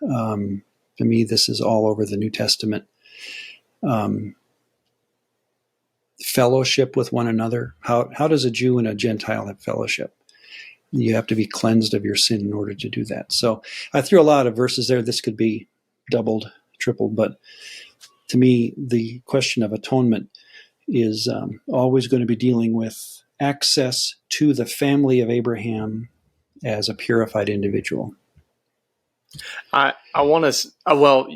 To me, this is all over the New Testament. Fellowship with one another. How does a Jew and a Gentile have fellowship? You have to be cleansed of your sin in order to do that. So I threw a lot of verses there. This could be doubled, tripled, but to me, the question of atonement is always going to be dealing with access to the family of Abraham as a purified individual. I want to, well,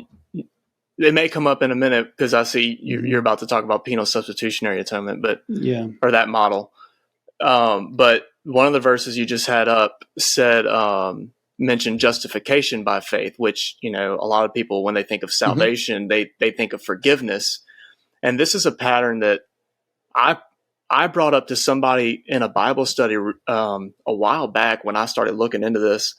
it may come up in a minute because I see you're about to talk about penal substitutionary atonement, or that model. But one of the verses you just had up said, mentioned justification by faith, which, a lot of people, when they think of salvation, they think of forgiveness. And this is a pattern that I brought up to somebody in a Bible study a while back when I started looking into this.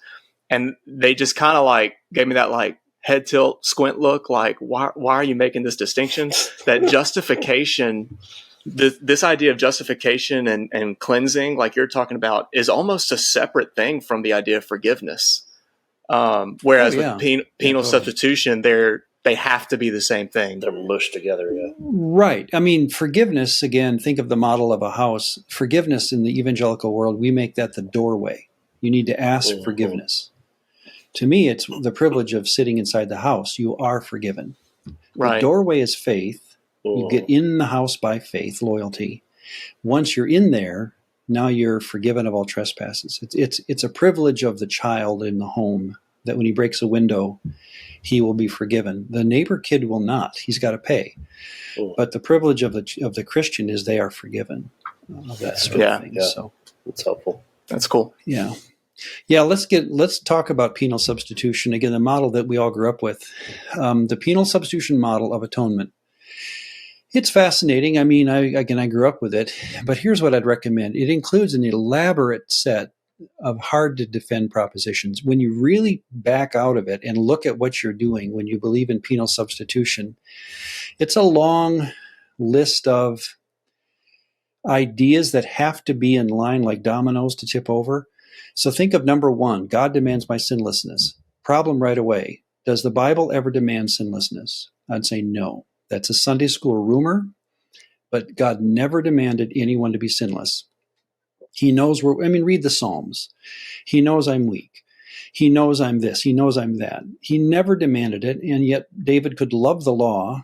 And they just kind of gave me that head tilt, squint look, why are you making this distinction? That justification, this idea of justification and cleansing, like you're talking about, is almost a separate thing from the idea of forgiveness. Whereas with penal substitution, they have to be the same thing. They're mushed together, yeah. Right. I mean, forgiveness, again, think of the model of a house. Forgiveness in the evangelical world, we make that the doorway. You need to ask forgiveness. To me, it's the privilege of sitting inside the house. You are forgiven. Right. The doorway is faith. You get in the house by faith, loyalty. Once you're in there, now you're forgiven of all trespasses. It's a privilege of the child in the home that when he breaks a window, he will be forgiven. The neighbor kid will not. He's got to pay. But the privilege of the Christian is they are forgiven of that sort of thing. Yeah. So that's helpful. That's cool. Yeah. Yeah, let's talk about penal substitution again, the model that we all grew up with, the penal substitution model of atonement. It's fascinating. I mean, I grew up with it, but here's what I'd recommend. It includes an elaborate set of hard to defend propositions. When you really back out of it and look at what you're doing when you believe in penal substitution, it's a long list of ideas that have to be in line like dominoes to tip over. So think of number one, God demands my sinlessness. Problem right away. Does the Bible ever demand sinlessness? I'd say no. That's a Sunday school rumor, but God never demanded anyone to be sinless. He knows read the Psalms. He knows I'm weak. He knows I'm this. He knows I'm that. He never demanded it, and yet David could love the law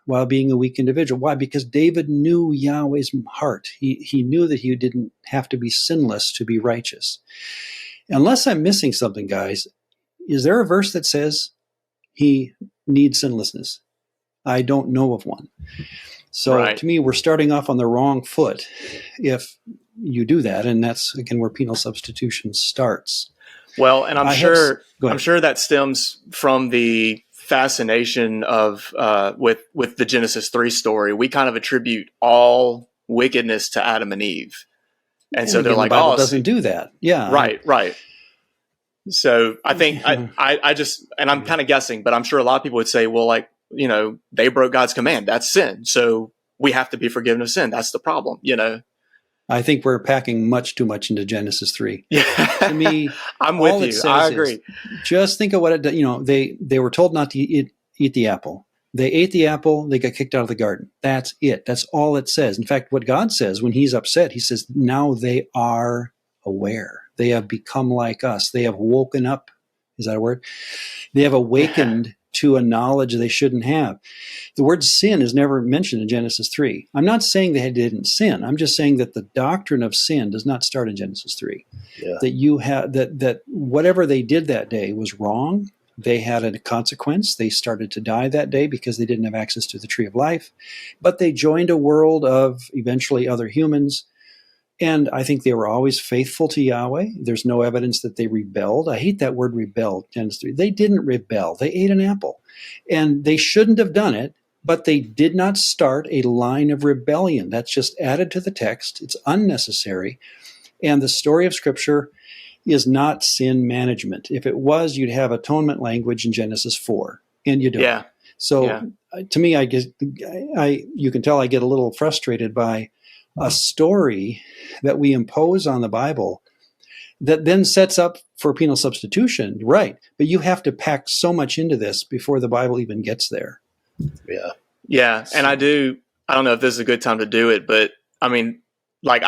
while being a weak individual. Why? Because David knew Yahweh's heart. He knew that he didn't have to be sinless to be righteous. Unless I'm missing something, guys, is there a verse that says he needs sinlessness? I don't know of one. So to me, we're starting off on the wrong foot if you do that. And that's, again, where penal substitution starts. Well, and I'm sure that stems from the fascination of with the Genesis 3 story. We kind of attribute all wickedness to Adam and Eve. And so they're like, the Bible doesn't do that. Yeah. Right. So I think I just, and I'm kind of guessing, but I'm sure a lot of people would say, well, like, they broke God's command. That's sin. So we have to be forgiven of sin. That's the problem, I think we're packing much too much into Genesis 3. Yeah. To me, I'm with you. I agree. Just think of what it, they were told not to eat the apple. They ate the apple. They got kicked out of the garden. That's it. That's all it says. In fact, what God says when he's upset, he says, now they are aware. They have become like us. They have woken up. Is that a word? They have awakened to a knowledge they shouldn't have. The word sin is never mentioned in Genesis 3. I'm not saying they didn't sin. I'm just saying that the doctrine of sin does not start in Genesis 3. Yeah. That you have that whatever they did that day was wrong. They had a consequence. They started to die that day because they didn't have access to the tree of life. But they joined a world of eventually other humans. And I think they were always faithful to Yahweh. There's no evidence that they rebelled. I hate that word rebelled, Genesis 3. They didn't rebel. They ate an apple. And they shouldn't have done it, but they did not start a line of rebellion. That's just added to the text. It's unnecessary. And the story of Scripture is not sin management. If it was, you'd have atonement language in Genesis 4, and you don't. Yeah. So to me, you can tell I get a little frustrated by a story that we impose on the Bible that then sets up for penal substitution, right? But you have to pack so much into this before the Bible even gets there. Yeah. And I don't know if this is a good time to do it, but I mean, like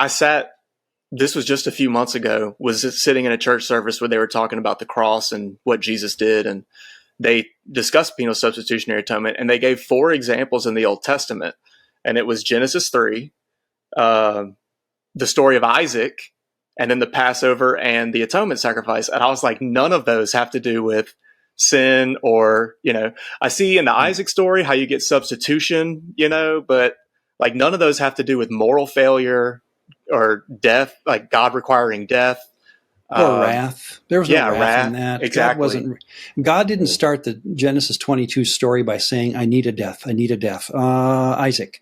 this was just a few months ago, was sitting in a church service where they were talking about the cross and what Jesus did. And they discussed penal substitutionary atonement, and they gave 4 examples in the Old Testament. And it was Genesis 3, the story of Isaac, and then the Passover and the atonement sacrifice. And I was like, none of those have to do with sin or, I see in the Isaac story how you get substitution, but like none of those have to do with moral failure or death, like God requiring death. Or wrath. There was no wrath in that. Exactly. God didn't start the Genesis 22 story by saying, I need a death. Isaac.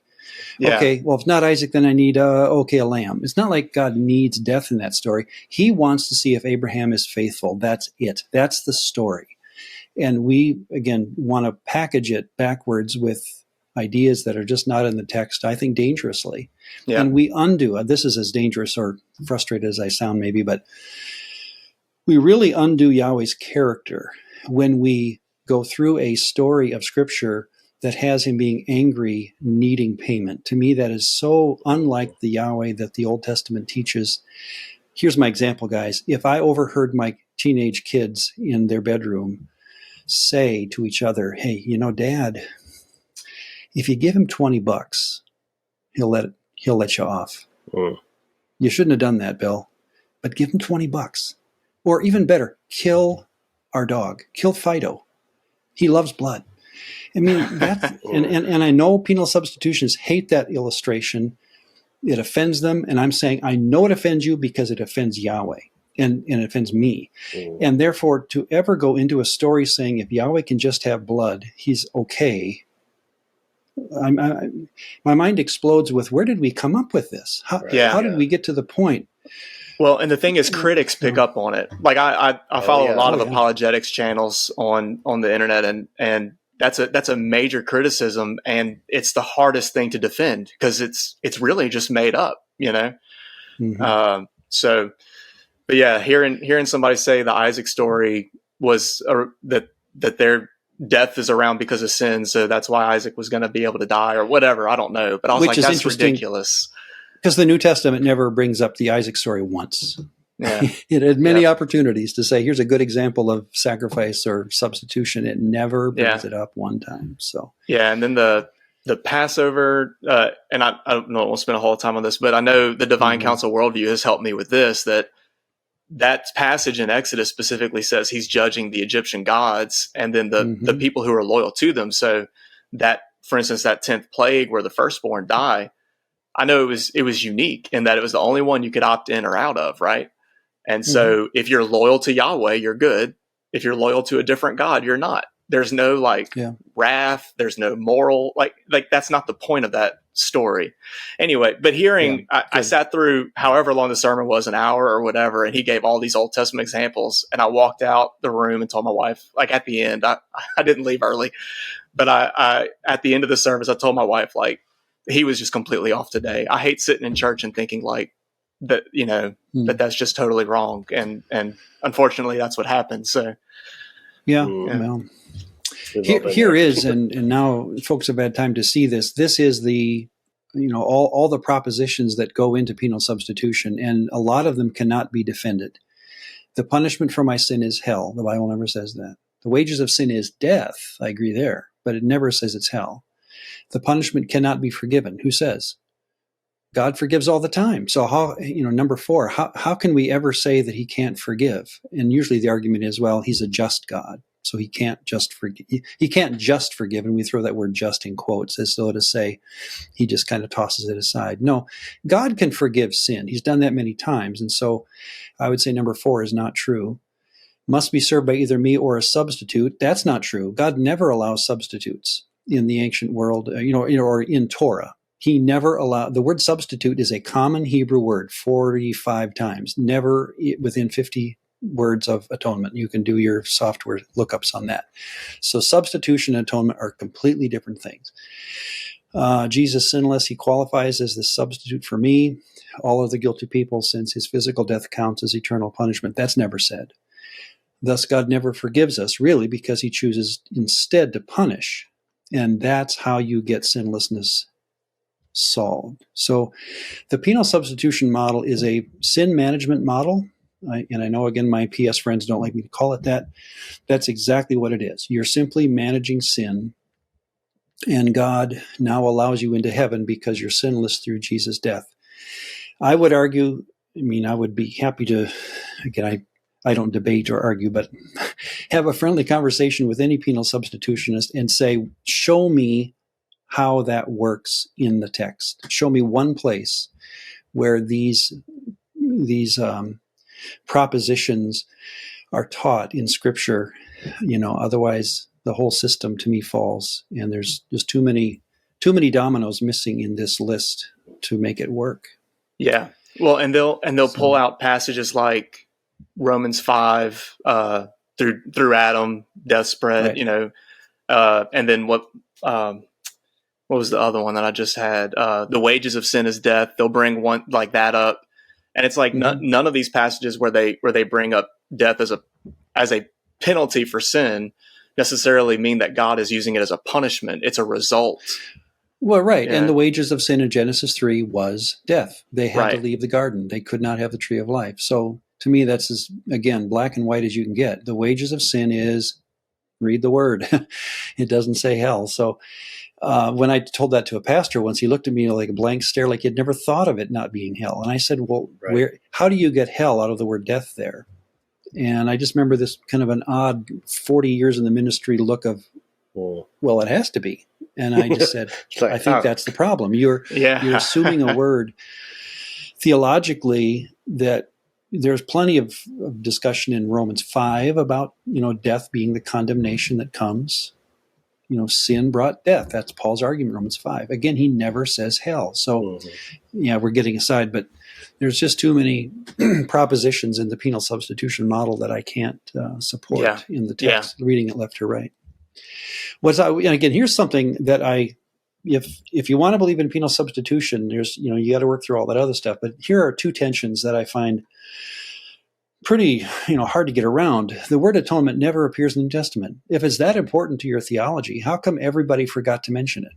Yeah. Okay, well, if not Isaac, then I need a lamb. It's not like God needs death in that story. He wants to see if Abraham is faithful. That's it. That's the story. And we, again, want to package it backwards with ideas that are just not in the text, I think dangerously. Yeah. And we undo, this is as dangerous or frustrated as I sound maybe, but we really undo Yahweh's character when we go through a story of Scripture that has him being angry, needing payment. To me, that is so unlike the Yahweh that the Old Testament teaches. Here's my example, guys. If I overheard my teenage kids in their bedroom say to each other, hey, Dad, if you give him $20, he'll let you off. You shouldn't have done that, Bill, but give him $20. Or even better, kill our dog. Kill Fido. He loves blood. I mean, that's, and I know penal substitutionists hate that illustration. It offends them. And I'm saying, I know it offends you because it offends Yahweh. and it offends me. And therefore, to ever go into a story saying if Yahweh can just have blood, he's okay, my mind explodes with, where did we come up with this? How did we get to the point? Well, and the thing is, critics pick up on it. Like I follow a lot of apologetics channels on the internet, and that's a major criticism, and it's the hardest thing to defend because it's really just made up, you know. But yeah, hearing somebody say the Isaac story was that their death is around because of sin, so that's why Isaac was going to be able to die or whatever. I don't know, but I was like, that's ridiculous. Because the New Testament never brings up the Isaac story once. Yeah. It had many opportunities to say, here's a good example of sacrifice or substitution. It never brings it up one time. So and then the Passover, and I don't know, we'll spend a whole time on this, but I know the Divine Council Worldview has helped me with this, that passage in Exodus specifically says he's judging the Egyptian gods and then the people who are loyal to them. So that, for instance, that 10th plague where the firstborn die, I know it was unique in that it was the only one you could opt in or out of, right? And so if you're loyal to Yahweh, you're good. If you're loyal to a different God, you're not. There's no wrath. There's no moral, like that's not the point of that story. Anyway, but I sat through however long the sermon was, an hour or whatever, and he gave all these Old Testament examples, and I walked out the room and told my wife, like at the end, I didn't leave early, but I at the end of the service, I told my wife, like, he was just completely off today. I hate sitting in church and thinking like that, you know, that's just totally wrong. And unfortunately that's what happened. So well, here is, and now folks have had time to see this. This is the, you know, all the propositions that go into penal substitution, and a lot of them cannot be defended. The punishment for my sin is hell. The Bible never says that. The wages of sin is death. I agree there, but it never says it's hell. The punishment cannot be forgiven. Who says? God forgives all the time. So how, you know, number 4, how can we ever say that he can't forgive? And usually the argument is, well, he's a just God, so he can't just forgive. He can't just forgive, and we throw that word "just" in quotes as though to say he just kind of tosses it aside. No, God can forgive sin. He's done that many times, and so I would say number 4 is not true. Must be served by either me or a substitute. That's not true. God never allows substitutes in the ancient world, or in Torah. He never allowed. The word substitute is a common Hebrew word 45 times, never within 50 words of atonement. You can do your software lookups on that. So substitution and atonement are completely different things. Jesus, sinless, he qualifies as the substitute for me, all of the guilty people, since his physical death counts as eternal punishment. That's never said. Thus, God never forgives us, really, because he chooses instead to punish. And that's how you get sinlessness solved. So the penal substitution model is a sin management model. And I know, again, my PS friends don't like me to call it that. That's exactly what it is. You're simply managing sin, and God now allows you into heaven because you're sinless through Jesus' death. I would argue, I would be happy to, again, I don't debate or argue, but have a friendly conversation with any penal substitutionist and say, show me how that works in the text. Show me one place where these propositions are taught in Scripture. Otherwise the whole system to me falls, and there's just too many dominoes missing in this list to make it work. Yeah. Well, and they'll pull out passages like Romans 5 through Adam, death spread, right. And then what was the other one that I just had? The wages of sin is death. They'll bring one like that up, and it's like none of these passages where they bring up death as a penalty for sin necessarily mean that God is using it as a punishment. It's a result. Well, right. Yeah. And the wages of sin in Genesis 3 was death. They had to leave the garden. They could not have the tree of life. So to me, that's as, again, black and white as you can get. The wages of sin is, read the word. It doesn't say hell. So when I told that to a pastor once, he looked at me like a blank stare, like he'd never thought of it not being hell. And I said, well, how do you get hell out of the word death there? And I just remember this kind of an odd 40 years in the ministry look of, well, it has to be. And I just said, I think that's the problem. You're assuming a word theologically that there's plenty of discussion in Romans 5 about, death being the condemnation that comes. Sin brought death. That's Paul's argument, Romans 5. Again, he never says hell. So, we're getting aside, but there's just too many propositions in the penal substitution model that I can't support in the text, reading it left to right. And again, here's something that if you want to believe in penal substitution, there's, you got to work through all that other stuff. But here are two tensions that I find pretty, hard to get around. The word atonement never appears in the New Testament. If it's that important to your theology, how come everybody forgot to mention it?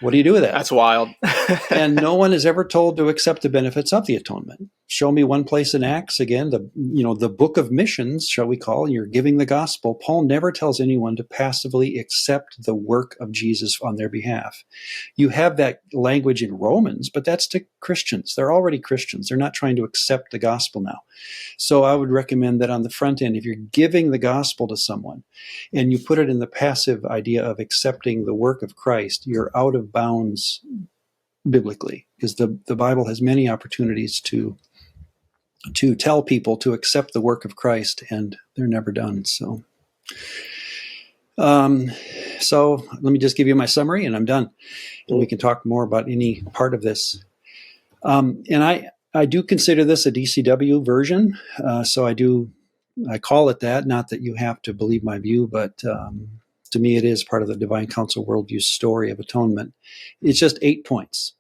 What do you do with that? That's wild. And no one is ever told to accept the benefits of the atonement. Show me one place in Acts, again, the book of missions, shall we call, you're giving the gospel. Paul never tells anyone to passively accept the work of Jesus on their behalf. You have that language in Romans, but that's to Christians. They're already Christians. They're not trying to accept the gospel now. So I would recommend that on the front end, if you're giving the gospel to someone and you put it in the passive idea of accepting the work of Christ, you're out of bounds biblically, because the Bible has many opportunities to tell people to accept the work of Christ, and they're never done. So let me just give you my summary, and I'm done. And we can talk more about any part of this. And I do consider this a DCW version, so I call it that. Not that you have to believe my view, but to me, it is part of the Divine Council Worldview story of atonement. It's just 8 points.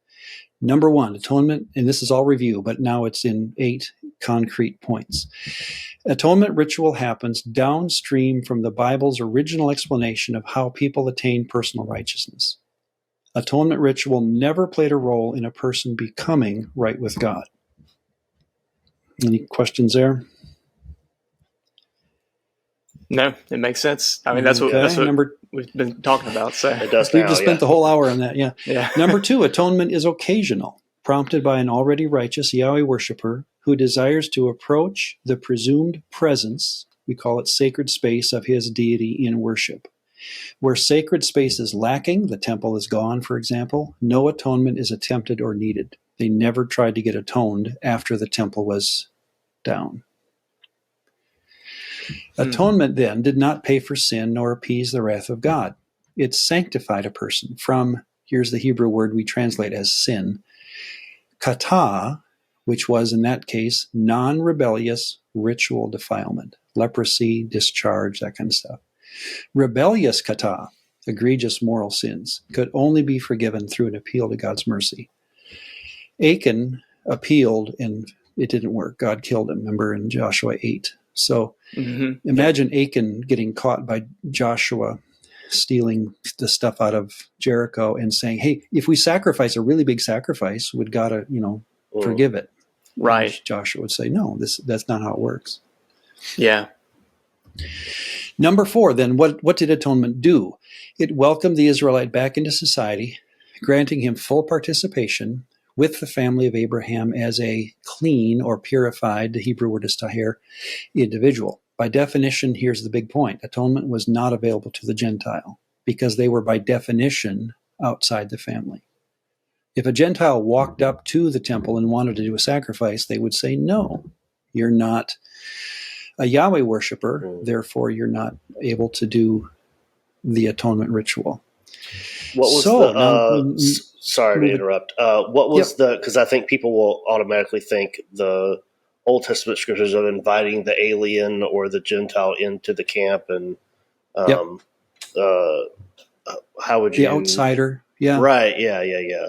Number 1, atonement, and this is all review, but now it's in 8 concrete points. Atonement ritual happens downstream from the Bible's original explanation of how people attain personal righteousness. Atonement ritual never played a role in a person becoming right with God. Any questions there? No, it makes sense. I mean, that's what we've been talking about. So it does. We've just spent the whole hour on that. Yeah. Number 2, atonement is occasional, prompted by an already righteous Yahweh worshiper who desires to approach the presumed presence, we call it sacred space, of his deity in worship. Where sacred space is lacking, the temple is gone, for example, no atonement is attempted or needed. They never tried to get atoned after the temple was down. Atonement, then, did not pay for sin nor appease the wrath of God. It sanctified a person from, here's the Hebrew word we translate as sin, kata, which was, in that case, non-rebellious ritual defilement, leprosy, discharge, that kind of stuff. Rebellious kata, egregious moral sins, could only be forgiven through an appeal to God's mercy. Achan appealed, and it didn't work. God killed him, remember, in Joshua 8. So imagine Achan getting caught by Joshua stealing the stuff out of Jericho and saying, hey, if we sacrifice a really big sacrifice, would God, forgive it? Right. And Joshua would say, no, that's not how it works. Yeah. Number 4, then, what did atonement do? It welcomed the Israelite back into society, granting him full participation with the family of Abraham as a clean or purified, the Hebrew word is tahir, individual. By definition, here's the big point. Atonement was not available to the Gentile because they were by definition outside the family. If a Gentile walked up to the temple and wanted to do a sacrifice, they would say, no, you're not a Yahweh worshiper, therefore you're not able to do the atonement ritual. What was sorry to interrupt. What was because I think people will automatically think the Old Testament scriptures of inviting the alien or the Gentile into the camp, and how would you... The outsider, yeah. Right, yeah.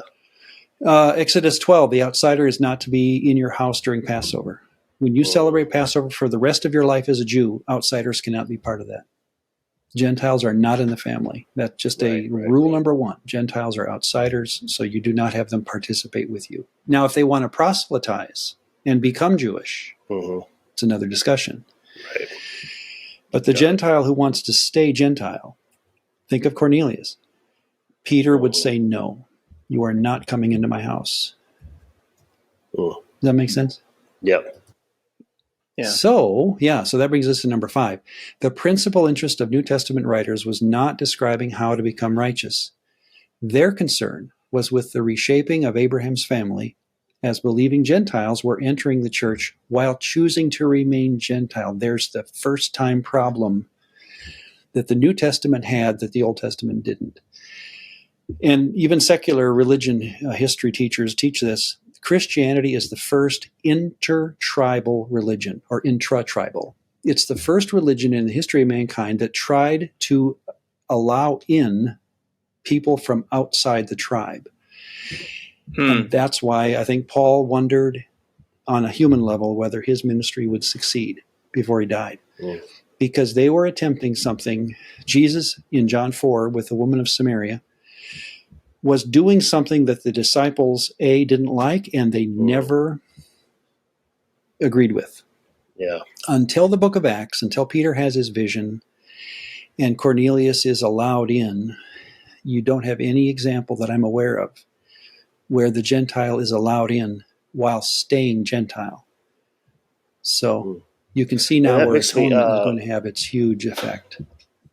Exodus 12, the outsider is not to be in your house during Passover. When you celebrate Passover for the rest of your life as a Jew, outsiders cannot be part of that. Gentiles are not in the family. That's just rule number 1. Gentiles are outsiders, so you do not have them participate with you. Now, if they want to proselytize and become Jewish, it's another discussion. Right. But the Gentile who wants to stay Gentile, think of Cornelius. Peter would say, no, you are not coming into my house. Does that make sense? Yep. Yeah. So that brings us to number 5. The principal interest of New Testament writers was not describing how to become righteous. Their concern was with the reshaping of Abraham's family as believing Gentiles were entering the church while choosing to remain Gentile. There's the first time problem that the New Testament had that the Old Testament didn't. And even secular religion history teachers teach this. Christianity is the first intertribal religion, or intratribal. It's the first religion in the history of mankind that tried to allow in people from outside the tribe. And that's why I think Paul wondered on a human level whether his ministry would succeed before he died. Because they were attempting something. Jesus, in John 4, with the woman of Samaria, was doing something that the disciples, didn't like, and they never agreed with. Yeah. Until the book of Acts, until Peter has his vision, and Cornelius is allowed in, you don't have any example that I'm aware of where the Gentile is allowed in while staying Gentile. So you can see now where atonement is going to have its huge effect.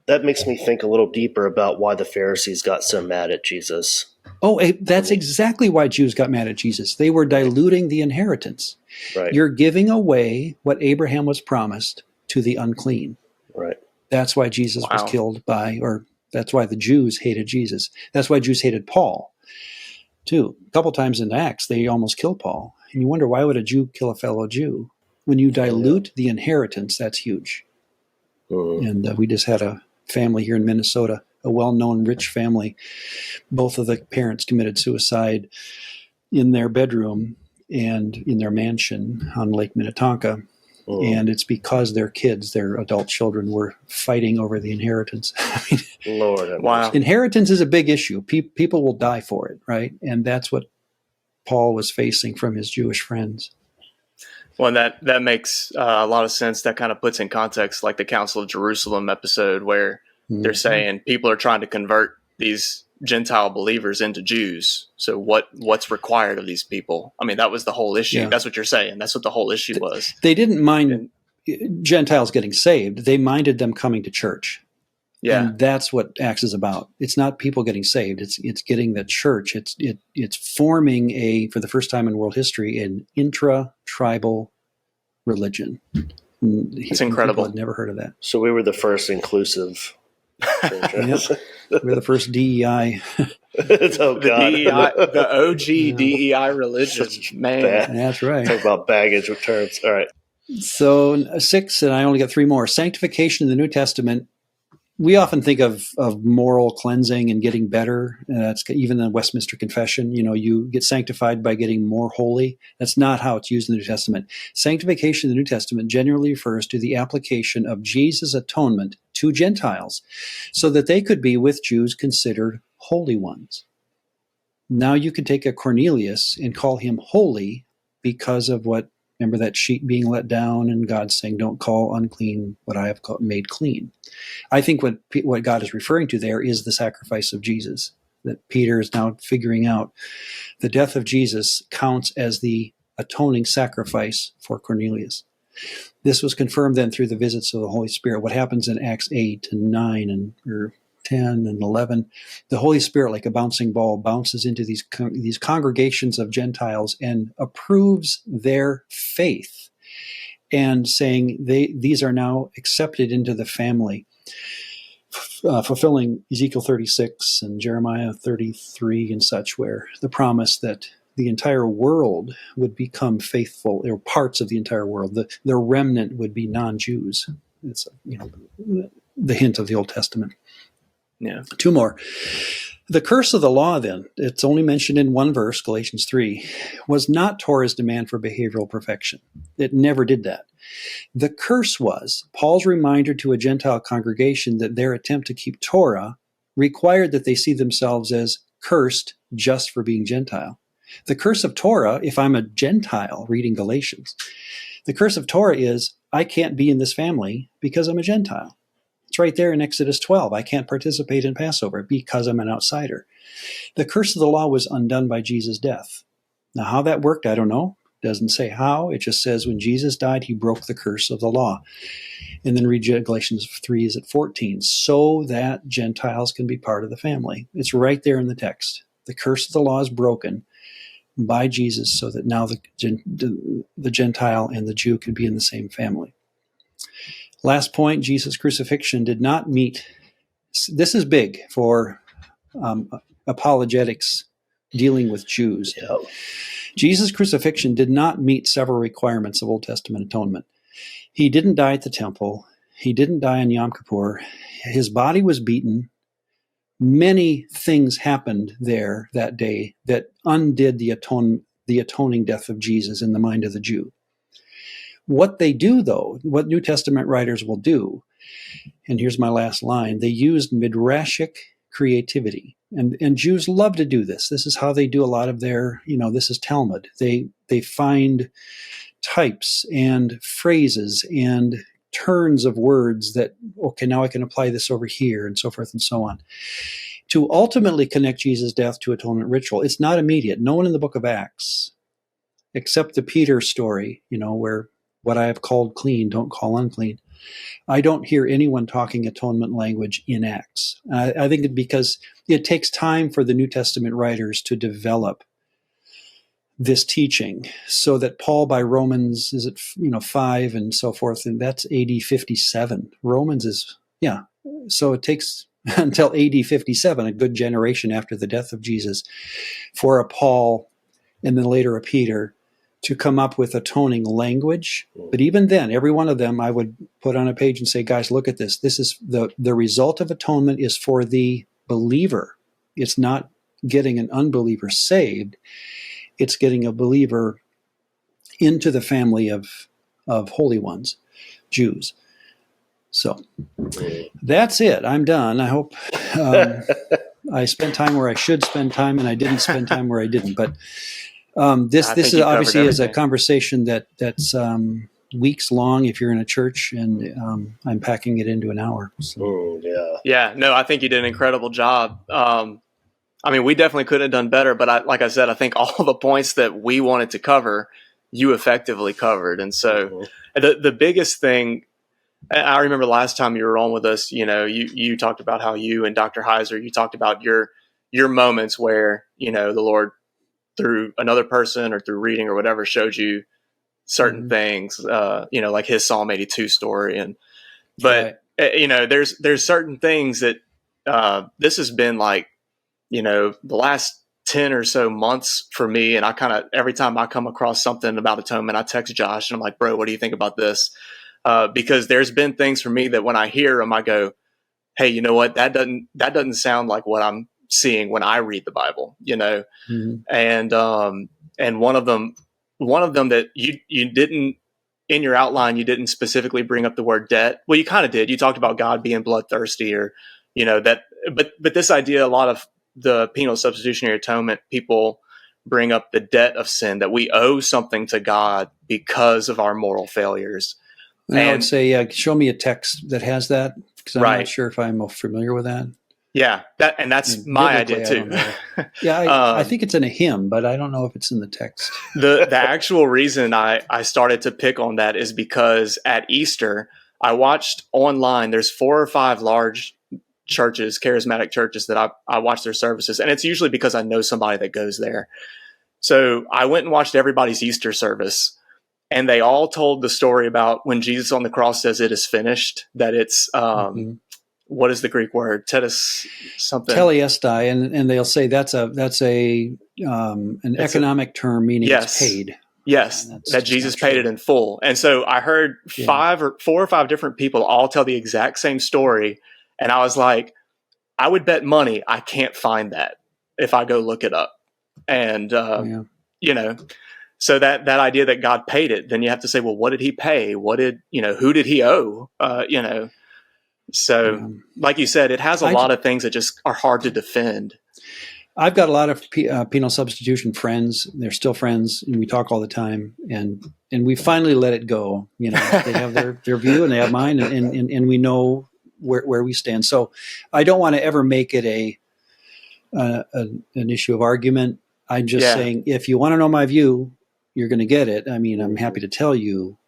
That makes me think a little deeper about why the Pharisees got so mad at Jesus. Oh, that's exactly why Jews got mad at Jesus. They were diluting the inheritance. Right. You're giving away what Abraham was promised to the unclean. Right. That's why Jesus was killed or that's why the Jews hated Jesus. That's why Jews hated Paul, too. A couple times in Acts, they almost killed Paul. And you wonder, why would a Jew kill a fellow Jew? When you dilute the inheritance, that's huge. And we just had a family here in Minnesota, a well-known rich family. Both of the parents committed suicide in their bedroom and in their mansion on Lake Minnetonka. And it's because their kids, their adult children, were fighting over the inheritance. I mean, Lord, wow. Inheritance is a big issue. People will die for it, right? And that's what Paul was facing from his Jewish friends. Well, that makes a lot of sense. That kind of puts in context like the Council of Jerusalem episode where they're saying people are trying to convert these Gentile believers into Jews. So what's required of these people? I mean, that was the whole issue. Yeah. That's what you're saying. That's what the whole issue was. They didn't mind Gentiles getting saved. They minded them coming to church. Yeah. And that's what Acts is about. It's not people getting saved. It's getting the church. It's forming for the first time in world history, an intra-tribal religion. It's incredible. I'd never heard of that. So we were the first inclusive. Yep. We're the first DEI. Oh, God. The OG DEI religion. Man. That's right. Talk about baggage returns. All right. So 6, and I only got 3 more. Sanctification in the New Testament. We often think of moral cleansing and getting better. That's even the Westminster Confession. You get sanctified by getting more holy. That's not how it's used in the New Testament. Sanctification in the New Testament generally refers to the application of Jesus' atonement to Gentiles so that they could be with Jews considered holy ones. Now you can take a Cornelius and call him holy because of remember that sheet being let down and God saying, don't call unclean what I have made clean. I think what God is referring to there is the sacrifice of Jesus, that Peter is now figuring out. The death of Jesus counts as the atoning sacrifice for Cornelius. This was confirmed then through the visits of the Holy Spirit. What happens in Acts 8 and 9 or 10 and 11, the Holy Spirit, like a bouncing ball, bounces into these congregations of Gentiles and approves their faith and saying these are now accepted into the family, fulfilling Ezekiel 36 and Jeremiah 33 and such, where the promise that the entire world would become faithful, or parts of the entire world, the remnant would be non-Jews. It's the hint of the Old Testament. Yeah. 2 more. The curse of the law, then, it's only mentioned in one verse, Galatians 3, was not Torah's demand for behavioral perfection. It never did that. The curse was Paul's reminder to a Gentile congregation that their attempt to keep Torah required that they see themselves as cursed just for being Gentile. The curse of Torah, if I'm a Gentile reading Galatians, the curse of Torah is I can't be in this family because I'm a Gentile. It's right there in Exodus 12. I can't participate in Passover because I'm an outsider. The curse of the law was undone by Jesus' death. Now, how that worked, I don't know. It doesn't say how. It just says when Jesus died, he broke the curse of the law. And then read Galatians 3 is at 14, so that Gentiles can be part of the family. It's right there in the text. The curse of the law is broken. by Jesus so that now the Gentile and the Jew could be in the same family. Last point, Jesus' crucifixion did not meet. This is big for apologetics dealing with Jews. Yeah. Jesus' crucifixion did not meet several requirements of Old Testament atonement. He didn't die at the temple. He didn't die on Yom Kippur. His body was beaten. Many things happened there that day that undid the atoning death of Jesus in the mind of the Jew. What they do, though, what New Testament writers will do, and here's my last line, they used midrashic creativity. And Jews love to do this. This is how they do a lot of their, this is Talmud. They find types and phrases and turns of words that, okay, now I can apply this over here, and so forth and so on, to ultimately connect Jesus' death to atonement ritual. It's not immediate. No one in the book of Acts, except the Peter story, where what I have called clean, don't call unclean. I don't hear anyone talking atonement language in Acts. I think it because it takes time for the New Testament writers to develop this teaching, so that Paul by Romans, 5 and so forth, and that's AD 57. Romans is, so it takes until AD 57, a good generation after the death of Jesus, for a Paul and then later a Peter to come up with atoning language. But even then, every one of them I would put on a page and say, guys, look at this. This is the result of atonement is for the believer. It's not getting an unbeliever saved. It's getting a believer into the family of holy ones, Jews. So that's it. I'm done. I hope I spent time where I should spend time, and I didn't spend time where I didn't. But this is obviously is a conversation that's weeks long if you're in a church, and I'm packing it into an hour. So. Yeah. No, I think you did an incredible job. We definitely could have done better, but like I said, I think all the points that we wanted to cover, you effectively covered. And so the biggest thing, I remember last time you were on with us, you talked about how you and Dr. Heiser, you talked about your moments where, the Lord through another person or through reading or whatever showed you certain things, like his Psalm 82 story. There's certain things that this has been like, the last 10 or so months for me. And I kind of, every time I come across something about atonement, I text Josh and I'm like, bro, what do you think about this? Because there's been things for me that when I hear them, I go, hey, you know what? That doesn't sound like what I'm seeing when I read the Bible, and one of them that you didn't, in your outline, you didn't specifically bring up the word debt. Well, you kind of did. You talked about God being bloodthirsty or, but this idea, a lot of the penal substitutionary atonement, people bring up the debt of sin, that we owe something to God because of our moral failures. And I would say, show me a text that has that, because I'm not sure if I'm familiar with that. Yeah, that's my idea too. I think it's in a hymn, but I don't know if it's in the text. The actual reason I started to pick on that is because at Easter, I watched online, there's 4 or 5 large churches, charismatic churches, that I watch their services. And it's usually because I know somebody that goes there. So I went and watched everybody's Easter service, and they all told the story about when Jesus on the cross says it is finished, that it's, what is the Greek word? Tetes something. Telestai, and they'll say that's an economic term, meaning it's paid. Yes, that Jesus paid it in full. And so I heard 4 or 5 different people all tell the exact same story. And I was like, I would bet money I can't find that if I go look it up. And, so that idea that God paid it, then you have to say, well, what did he pay? Who did he owe? So like you said, it has a lot of things that just are hard to defend. I've got a lot of penal substitution friends. They're still friends, and we talk all the time. And we finally let it go. They have their view, and they have mine, and we know where we stand. So I don't want to ever make it an issue of argument. I'm just saying, if you want to know my view, you're going to get it. I'm happy to tell you.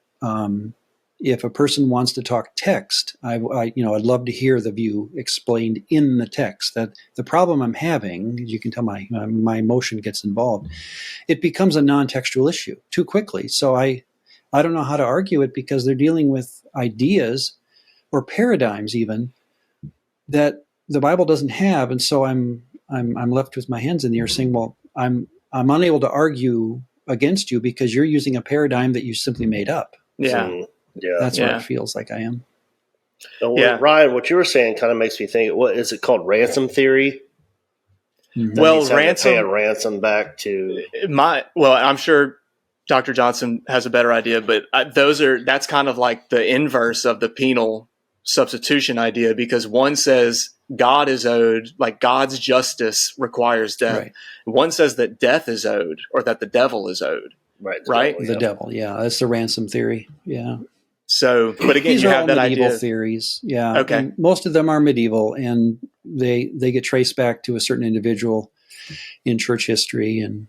if a person wants to talk text, I'd love to hear the view explained in the text. That the problem I'm having, you can tell my emotion gets involved. It becomes a non-textual issue too quickly. So I don't know how to argue it because they're dealing with ideas or paradigms even that the Bible doesn't have, and so I'm left with my hands in the air saying, well, I'm unable to argue against you because you're using a paradigm that you simply made up. Yeah. Yeah. That's what it feels like I am. So, Ryan, what you were saying kind of makes me think, what is it called? Ransom theory? Mm-hmm. Well, pay a ransom back to I'm sure Dr. Johnson has a better idea, but that's kind of like the inverse of the penal substitution idea, because one says God is owed, like God's justice requires death. Right. One says that death is owed, or that the devil is owed. Right. The devil. Yeah. That's the ransom theory. Yeah. So, but again, these you are have all that medieval idea. theories. Yeah. Okay. And most of them are medieval, and they get traced back to a certain individual in church history, and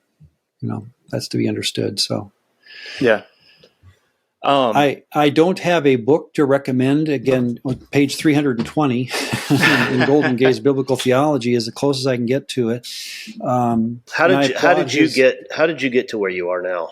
that's to be understood. So, yeah. I don't have a book to recommend. Again, on page 320 in Golden Gaze Biblical Theology is the closest I can get to it. How did you get to where you are now?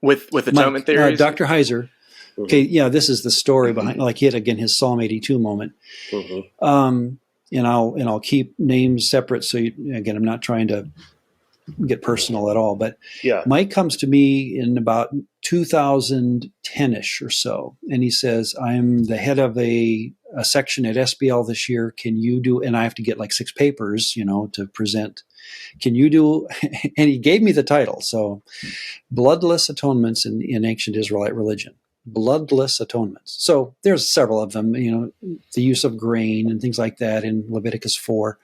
With atonement theories? Dr. Heiser. Mm-hmm. Okay, yeah, this is the story behind, like he had again his Psalm 82 moment. Mm-hmm. And I'll keep names separate. So again, I'm not trying to get personal at all, but Mike comes to me in about 2010-ish or so, and he says, I'm the head of a section at SBL this year. Can you do, and I have to get like 6 papers, to present. Can you do, and he gave me the title. So Bloodless Atonements in Ancient Israelite Religion. Bloodless atonements. So there's several of them, the use of grain and things like that in Leviticus 4,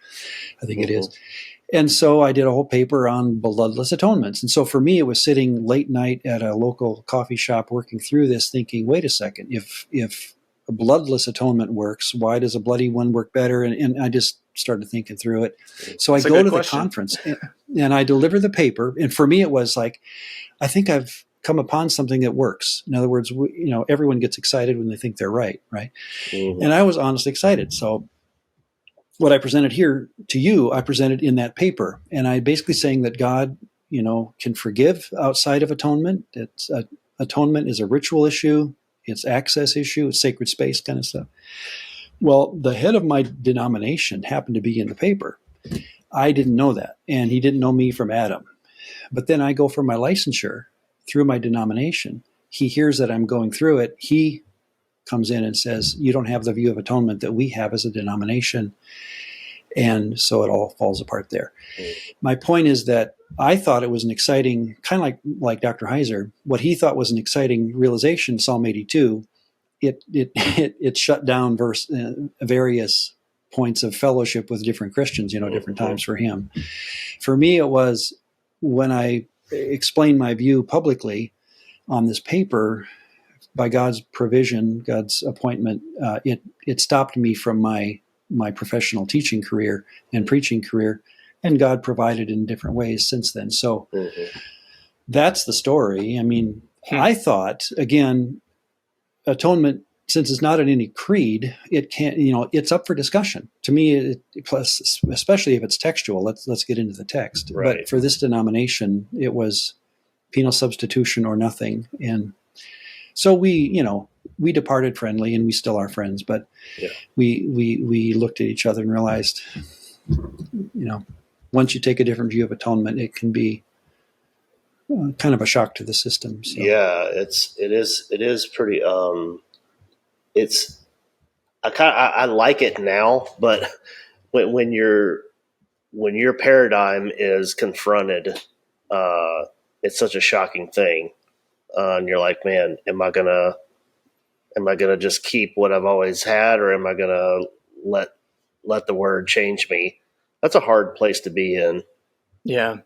I think it is. And so I did a whole paper on bloodless atonements. And so for me, it was sitting late night at a local coffee shop working through this, thinking, wait a second, if a bloodless atonement works, why does a bloody one work better? And I just started thinking through it. So I go to the conference and I deliver the paper. And for me, it was like, I think I've come upon something that works. In other words, everyone gets excited when they think they're right? Mm-hmm. And I was honestly excited. So what I presented here to you, I presented in that paper. And I basically saying that God, can forgive outside of atonement. Atonement is a ritual issue. It's access issue. It's sacred space kind of stuff. Well, the head of my denomination happened to be in the paper. I didn't know that. And he didn't know me from Adam. But then I go for my licensure through my denomination. He hears that I'm going through it. He comes in and says, you don't have the view of atonement that we have as a denomination. And so it all falls apart there. My point is that I thought it was an exciting, kind of like Dr. Heiser, what he thought was an exciting realization, Psalm 82, it shut down various points of fellowship with different Christians, different times for him. For me, it was when I explained my view publicly on this paper, by God's provision, God's appointment, it stopped me from my professional teaching career and preaching career, and God provided in different ways since then. So that's the story. I mean, I thought, again, atonement, since it's not in any creed, it can't, it's up for discussion. To me, plus, especially if it's textual, let's get into the text. Right. But for this denomination, it was penal substitution or nothing. And so we departed friendly, and we still are friends, but we looked at each other and realized, once you take a different view of atonement, it can be kind of a shock to the system. So. Yeah, it is pretty. I like it now, but when your paradigm is confronted, it's such a shocking thing, and you're like, man, am I gonna just keep what I've always had, or am I gonna let the word change me? That's a hard place to be in. Yeah.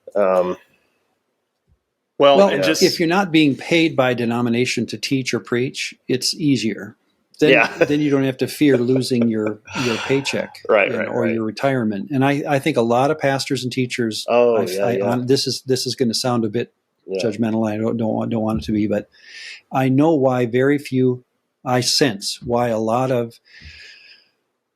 If you're not being paid by a denomination to teach or preach, it's easier. Then you don't have to fear losing your paycheck or your retirement. And I think a lot of pastors and teachers. This is going to sound a bit judgmental. I don't want it to be, but I know why I sense why a lot of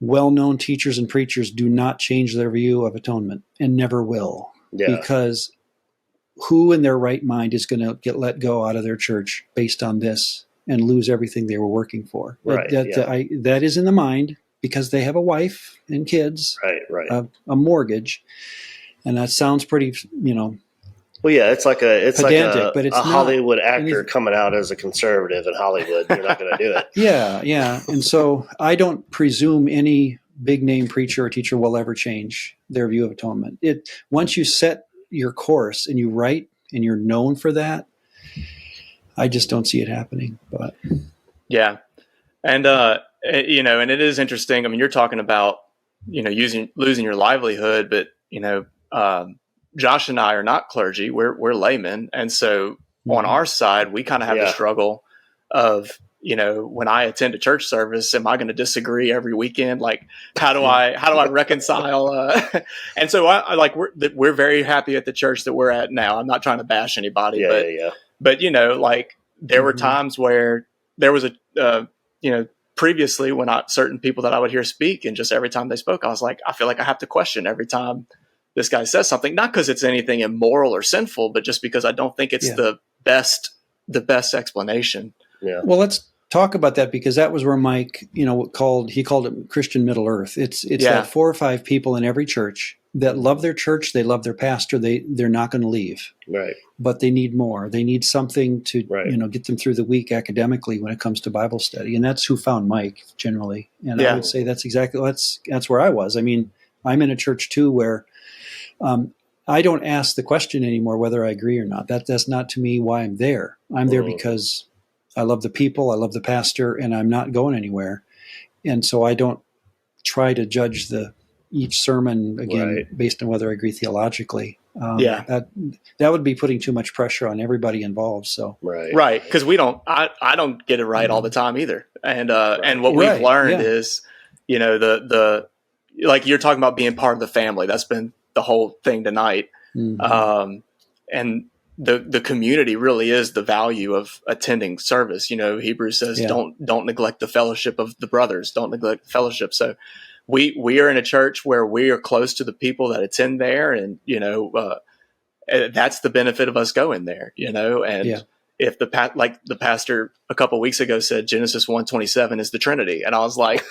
well-known teachers and preachers do not change their view of atonement and never will. Yeah. Because who in their right mind is going to get let go out of their church based on this and lose everything they were working for? Right. That is in the mind because they have a wife and kids, right. A mortgage, and that sounds pretty, Well, yeah, it's like pedantic, but it's a Hollywood actor coming out as a conservative in Hollywood. You're not going to do it. Yeah. And so I don't presume any big name preacher or teacher will ever change their view of atonement. Once you set your course and you write and you're known for that, I just don't see it happening. But yeah, and and it is interesting. I mean, you're talking about losing your livelihood, but Josh and I are not clergy. We're laymen. And so on our side, we kind of have the struggle of, when I attend a church service, am I going to disagree every weekend? Like, how do I reconcile? And so we're very happy at the church that we're at now. I'm not trying to bash anybody, but there were times where there was previously when certain people that I would hear speak, and just every time they spoke, I was like, I feel like I have to question every time this guy says something, not because it's anything immoral or sinful, but just because I don't think it's the best explanation. Yeah. Well, let's talk about that, because that was where Mike, called it Christian Middle Earth. It's that 4 or 5 people in every church that love their church, they love their pastor, they're not going to leave. Right. But they need more. They need something to get them through the week academically when it comes to Bible study. And that's who found Mike generally. And I would say that's where I was. I mean, I'm in a church too where I don't ask the question anymore whether I agree or not. That's not to me why I'm there. I'm there because I love the people, I love the pastor, and I'm not going anywhere. And so I don't try to judge each sermon again based on whether I agree theologically. That would be putting too much pressure on everybody involved. So right, because I don't get it right all the time either. And what we've learned is, the like you're talking about being part of the family. That's been the whole thing tonight. Mm-hmm. And the community really is the value of attending service. Hebrews says, don't neglect the fellowship of the brothers, don't neglect fellowship. So we are in a church where we are close to the people that attend there. And, that's the benefit of us going there, and if the pastor a couple of weeks ago said Genesis 1:27 is the Trinity. And I was like,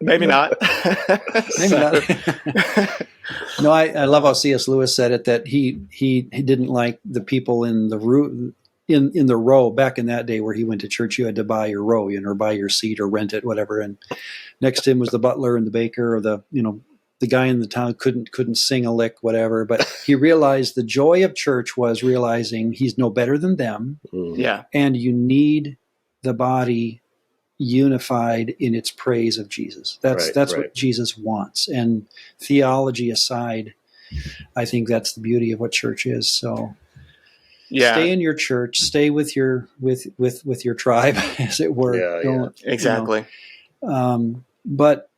maybe not. Maybe not. No, I love how C.S. Lewis said it, that he didn't like the people in the row back in that day where he went to church. You had to buy your row, or buy your seat or rent it, whatever. And next to him was the butler and the baker, or the guy in the town couldn't sing a lick, whatever. But he realized the joy of church was realizing he's no better than them. Yeah. And you need the body unified in its praise of Jesus. That's what Jesus wants. And theology aside, I think that's the beauty of what church is. So stay in your church, stay with your tribe, as it were. Exactly. But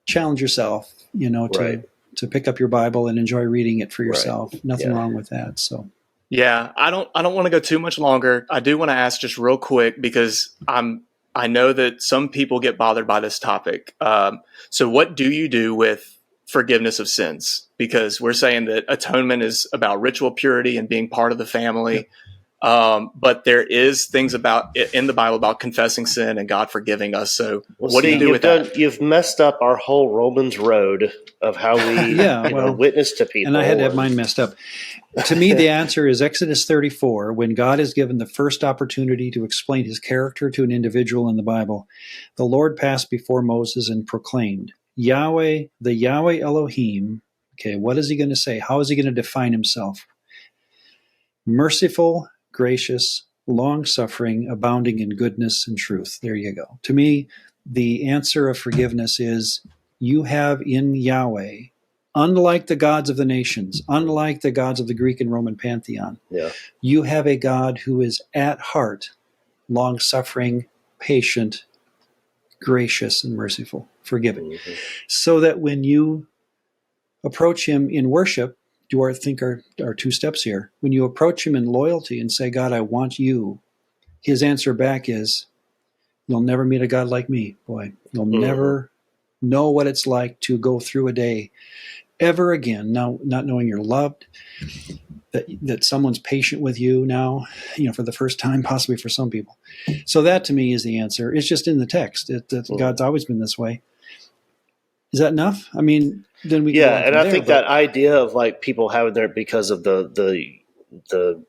challenge yourself, to pick up your Bible and enjoy reading it for yourself. Nothing wrong with that. So I don't want to go too much longer. I do want to ask just real quick, because I know that some people get bothered by this topic. So what do you do with forgiveness of sins? Because we're saying that atonement is about ritual purity and being part of the family. But there is things in the Bible about confessing sin and God forgiving us. So what do you do with that? You've messed up our whole Romans road of how we witness to people. And I had to have mine messed up. To me, the answer is Exodus 34. When God is given the first opportunity to explain his character to an individual in the Bible, the Lord passed before Moses and proclaimed, Yahweh, the Yahweh Elohim. Okay, what is he going to say? How is he going to define himself? Merciful, gracious, long-suffering, abounding in goodness and truth. There you go. To me, the answer of forgiveness is you have in Yahweh, unlike the gods of the nations, unlike the gods of the Greek and Roman pantheon, you have a God who is at heart long-suffering, patient, gracious, and merciful, forgiving. Mm-hmm. So that when you approach him in worship, do our two steps here. When you approach him in loyalty and say, God, I want you, his answer back is, you'll never meet a God like me, boy. You'll never know what it's like to go through a day ever again, now not knowing you're loved, that someone's patient with you now, for the first time, possibly for some people. So that to me is the answer. It's just in the text. God's always been this way. Is that enough? I mean, then we yeah, and I think that idea of like people having their, because of the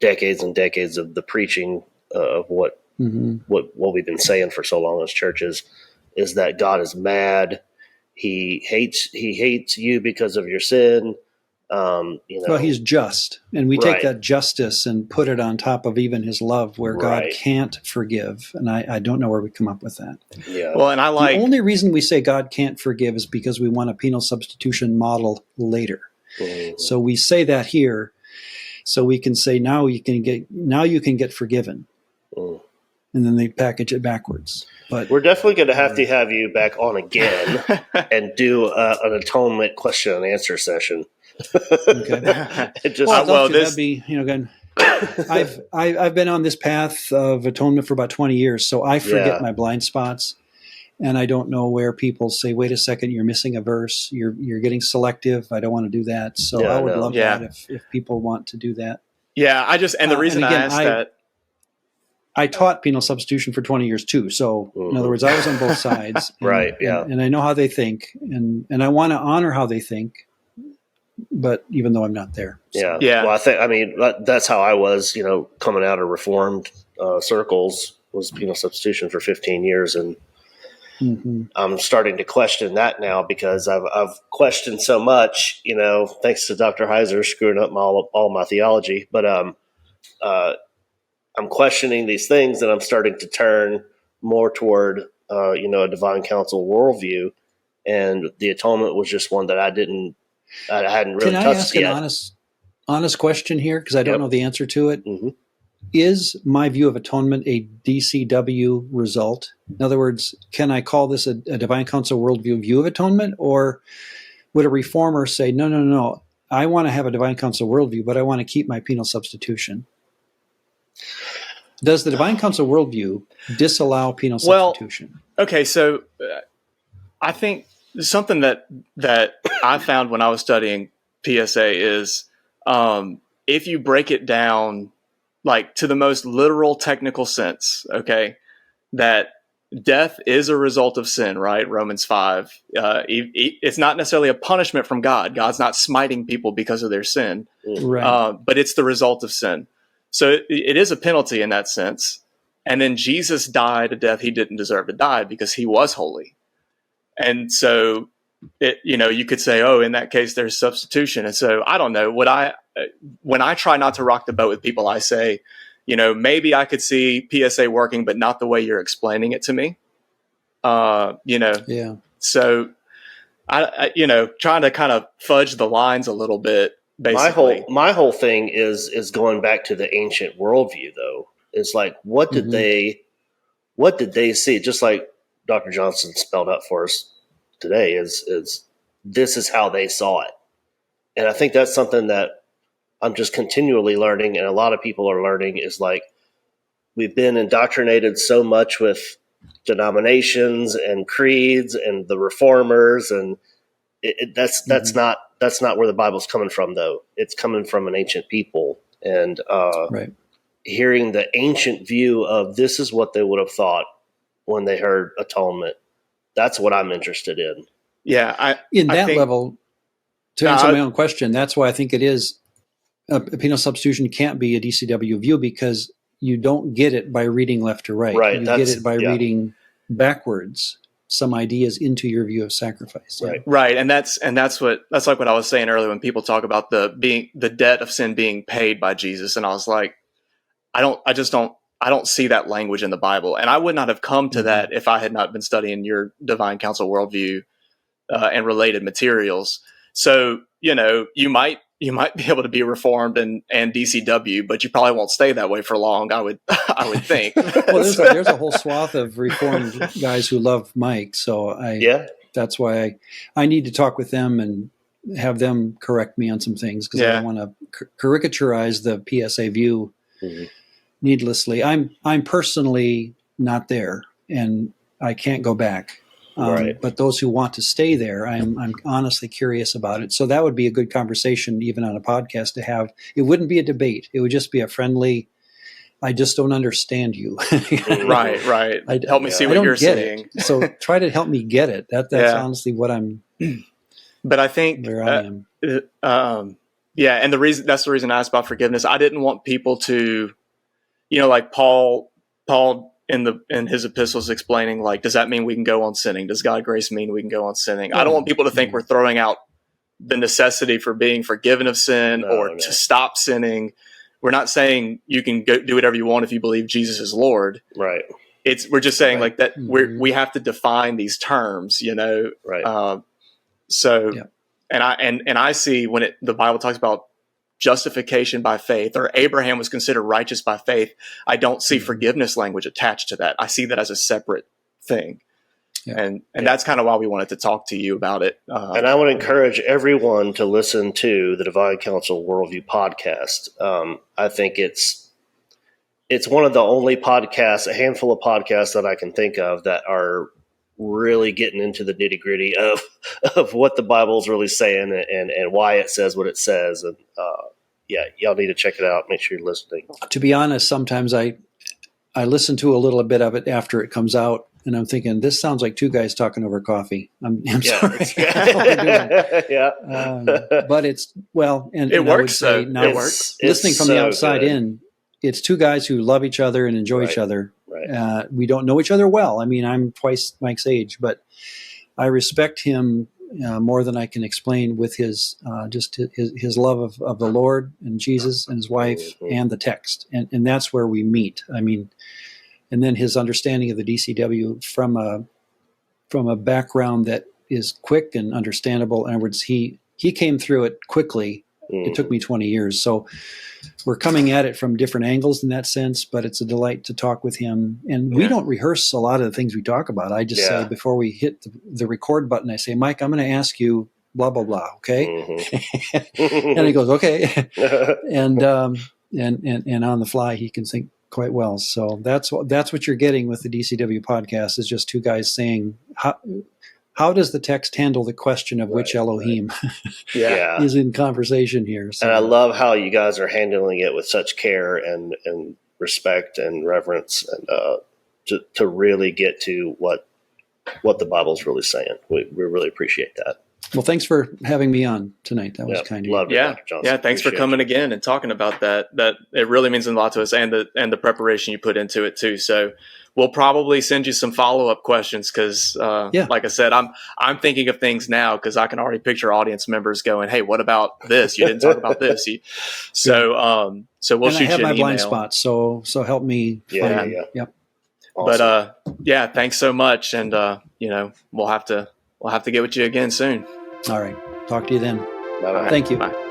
decades and decades of the preaching of what we've been saying for so long as churches, is that God is mad. He hates you because of your sin. Well, he's just, and we take that justice and put it on top of even his love, where God can't forgive, and I don't know where we come up with that. Yeah. Well, and the only reason we say God can't forgive is because we want a penal substitution model later. Mm-hmm. So we say that here, so we can say now you can get forgiven, and then they package it backwards. But we're definitely going to have you back on again and do an atonement question and answer session. Okay. That'd be, again, I've been on this path of atonement for about 20 years, so I forget my blind spots, and I don't know where people say, "Wait a second, you're missing a verse. You're getting selective. I don't want to do that." So I would love that if people want to do that. Yeah, the reason I asked that. I taught penal substitution for 20 years too. So in other words, I was on both sides. And I know how they think, and I want to honor how they think. But even though I'm not there. So. Yeah. Well, that's how I was, coming out of Reformed circles, was penal substitution for 15 years. And I'm starting to question that now, because I've questioned so much, thanks to Dr. Heiser screwing up all my theology. But I'm questioning these things, and I'm starting to turn more toward, a divine counsel worldview. And the atonement was just one that I hadn't really touched yet. Can I ask an honest question here, because I don't know the answer to it? Mm-hmm. Is my view of atonement a DCW result? In other words, can I call this a divine counsel worldview view of atonement, or would a reformer say, no, I want to have a divine counsel worldview, but I want to keep my penal substitution? Does the divine counsel worldview disallow penal substitution? Okay, so I think something that I found when I was studying PSA is if you break it down like to the most literal technical sense, okay, that death is a result of sin, right? Romans 5. It's not necessarily a punishment from God. God's not smiting people because of their sin, right? But it's the result of sin. So it is a penalty in that sense. And then Jesus died a death he didn't deserve to die because he was holy. And so, you could say, oh, in that case, there's substitution. And so I don't know. When I try not to rock the boat with people, I say, maybe I could see PSA working, but not the way you're explaining it to me. Yeah. So I trying to kind of fudge the lines a little bit. Basically, my whole thing is going back to the ancient worldview, though. It's like, what did they see? Just like Dr. Johnson spelled out for us today, is this is how they saw it. And I think that's something that I'm just continually learning, and a lot of people are learning, is like, we've been indoctrinated so much with denominations and creeds and the reformers, and that's not where the Bible's coming from, though. It's coming from an ancient people, and hearing the ancient view of this is what they would have thought when they heard atonement. That's what I'm interested in. Yeah, I think, level, to answer my own question, that's why I think it is a penal substitution can't be a DCW view, because you don't get it by reading left to right. You get it by reading backwards some ideas into your view of sacrifice. Yeah. Right. And that's like what I was saying earlier when people talk about the debt of sin being paid by Jesus. And I was like, I don't see that language in the Bible. And I would not have come to that if I had not been studying your divine counsel worldview and related materials. So, you might be able to be reformed and DCW, but you probably won't stay that way for long, I would think. Well, there's a whole swath of reformed guys who love Mike. So that's why I need to talk with them and have them correct me on some things because I don't want to caricaturize the PSA view needlessly. I'm personally not there, and I can't go back. But those who want to stay there, I'm honestly curious about it. So that would be a good conversation, even on a podcast, to have. It wouldn't be a debate. It would just be a friendly, I just don't understand you. Right. Help me see what you're saying. So try to help me get it. That's honestly what I'm. But I think where I am. And that's the reason I asked about forgiveness. I didn't want people to, like Paul in his epistles explaining, like, does that mean we can go on sinning? Does God grace mean we can go on sinning? I don't want people to think we're throwing out the necessity for being forgiven of sin to stop sinning. We're not saying you can go do whatever you want if you believe Jesus is Lord. Right. We're just saying like that we have to define these terms, Right. And I see when the Bible talks about justification by faith, or Abraham was considered righteous by faith, I don't see forgiveness language attached to that. I see that as a separate thing. And that's kind of why we wanted to talk to you about it. And I would encourage everyone to listen to the Divine Counsel Worldview podcast. I think it's one of the only podcasts, a handful of podcasts that I can think of that are really getting into the nitty gritty of what the Bible is really saying and why it says what it says. And y'all need to check it out. Make sure you're listening. To be honest, sometimes I listen to a little bit of it after it comes out, and I'm thinking, this sounds like two guys talking over coffee. I'm sorry. But it's, it works. It works. Listening from the outside in, it's two guys who love each other and enjoy each other. Right. We don't know each other well. I mean, I'm twice Mike's age, but I respect him more than I can explain with his love of the Lord and Jesus and his wife and the text. And that's where we meet. I mean, and then his understanding of the DCW from a background that is quick and understandable. In other words, he came through it quickly. It took me 20 years. So we're coming at it from different angles in that sense, but it's a delight to talk with him. And we don't rehearse a lot of the things we talk about. I just say before we hit the record button, I say, Mike, I'm going to ask you blah, blah, blah. Okay. And he goes, okay. and on the fly, he can think quite well. So that's what you're getting with the DCW podcast, is just two guys saying, how does the text handle the question of which Elohim is in conversation here? So. And I love how you guys are handling it with such care and respect and reverence, and to really get to what the Bible's really saying. We really appreciate that. Well, thanks for having me on tonight. That was kind of you. Dr. Johnson. Thanks for coming again and talking about that. That it really means a lot to us, and the preparation you put into it too. So we'll probably send you some follow-up questions because, like I said, I'm thinking of things now because I can already picture audience members going, "Hey, what about this? You didn't talk about this." So we'll shoot you an email. I have my blind spots, so help me. Yeah. Yep. Awesome. But thanks so much, and we'll have to get with you again soon. All right. Talk to you then. Bye-bye. Thank you. Bye.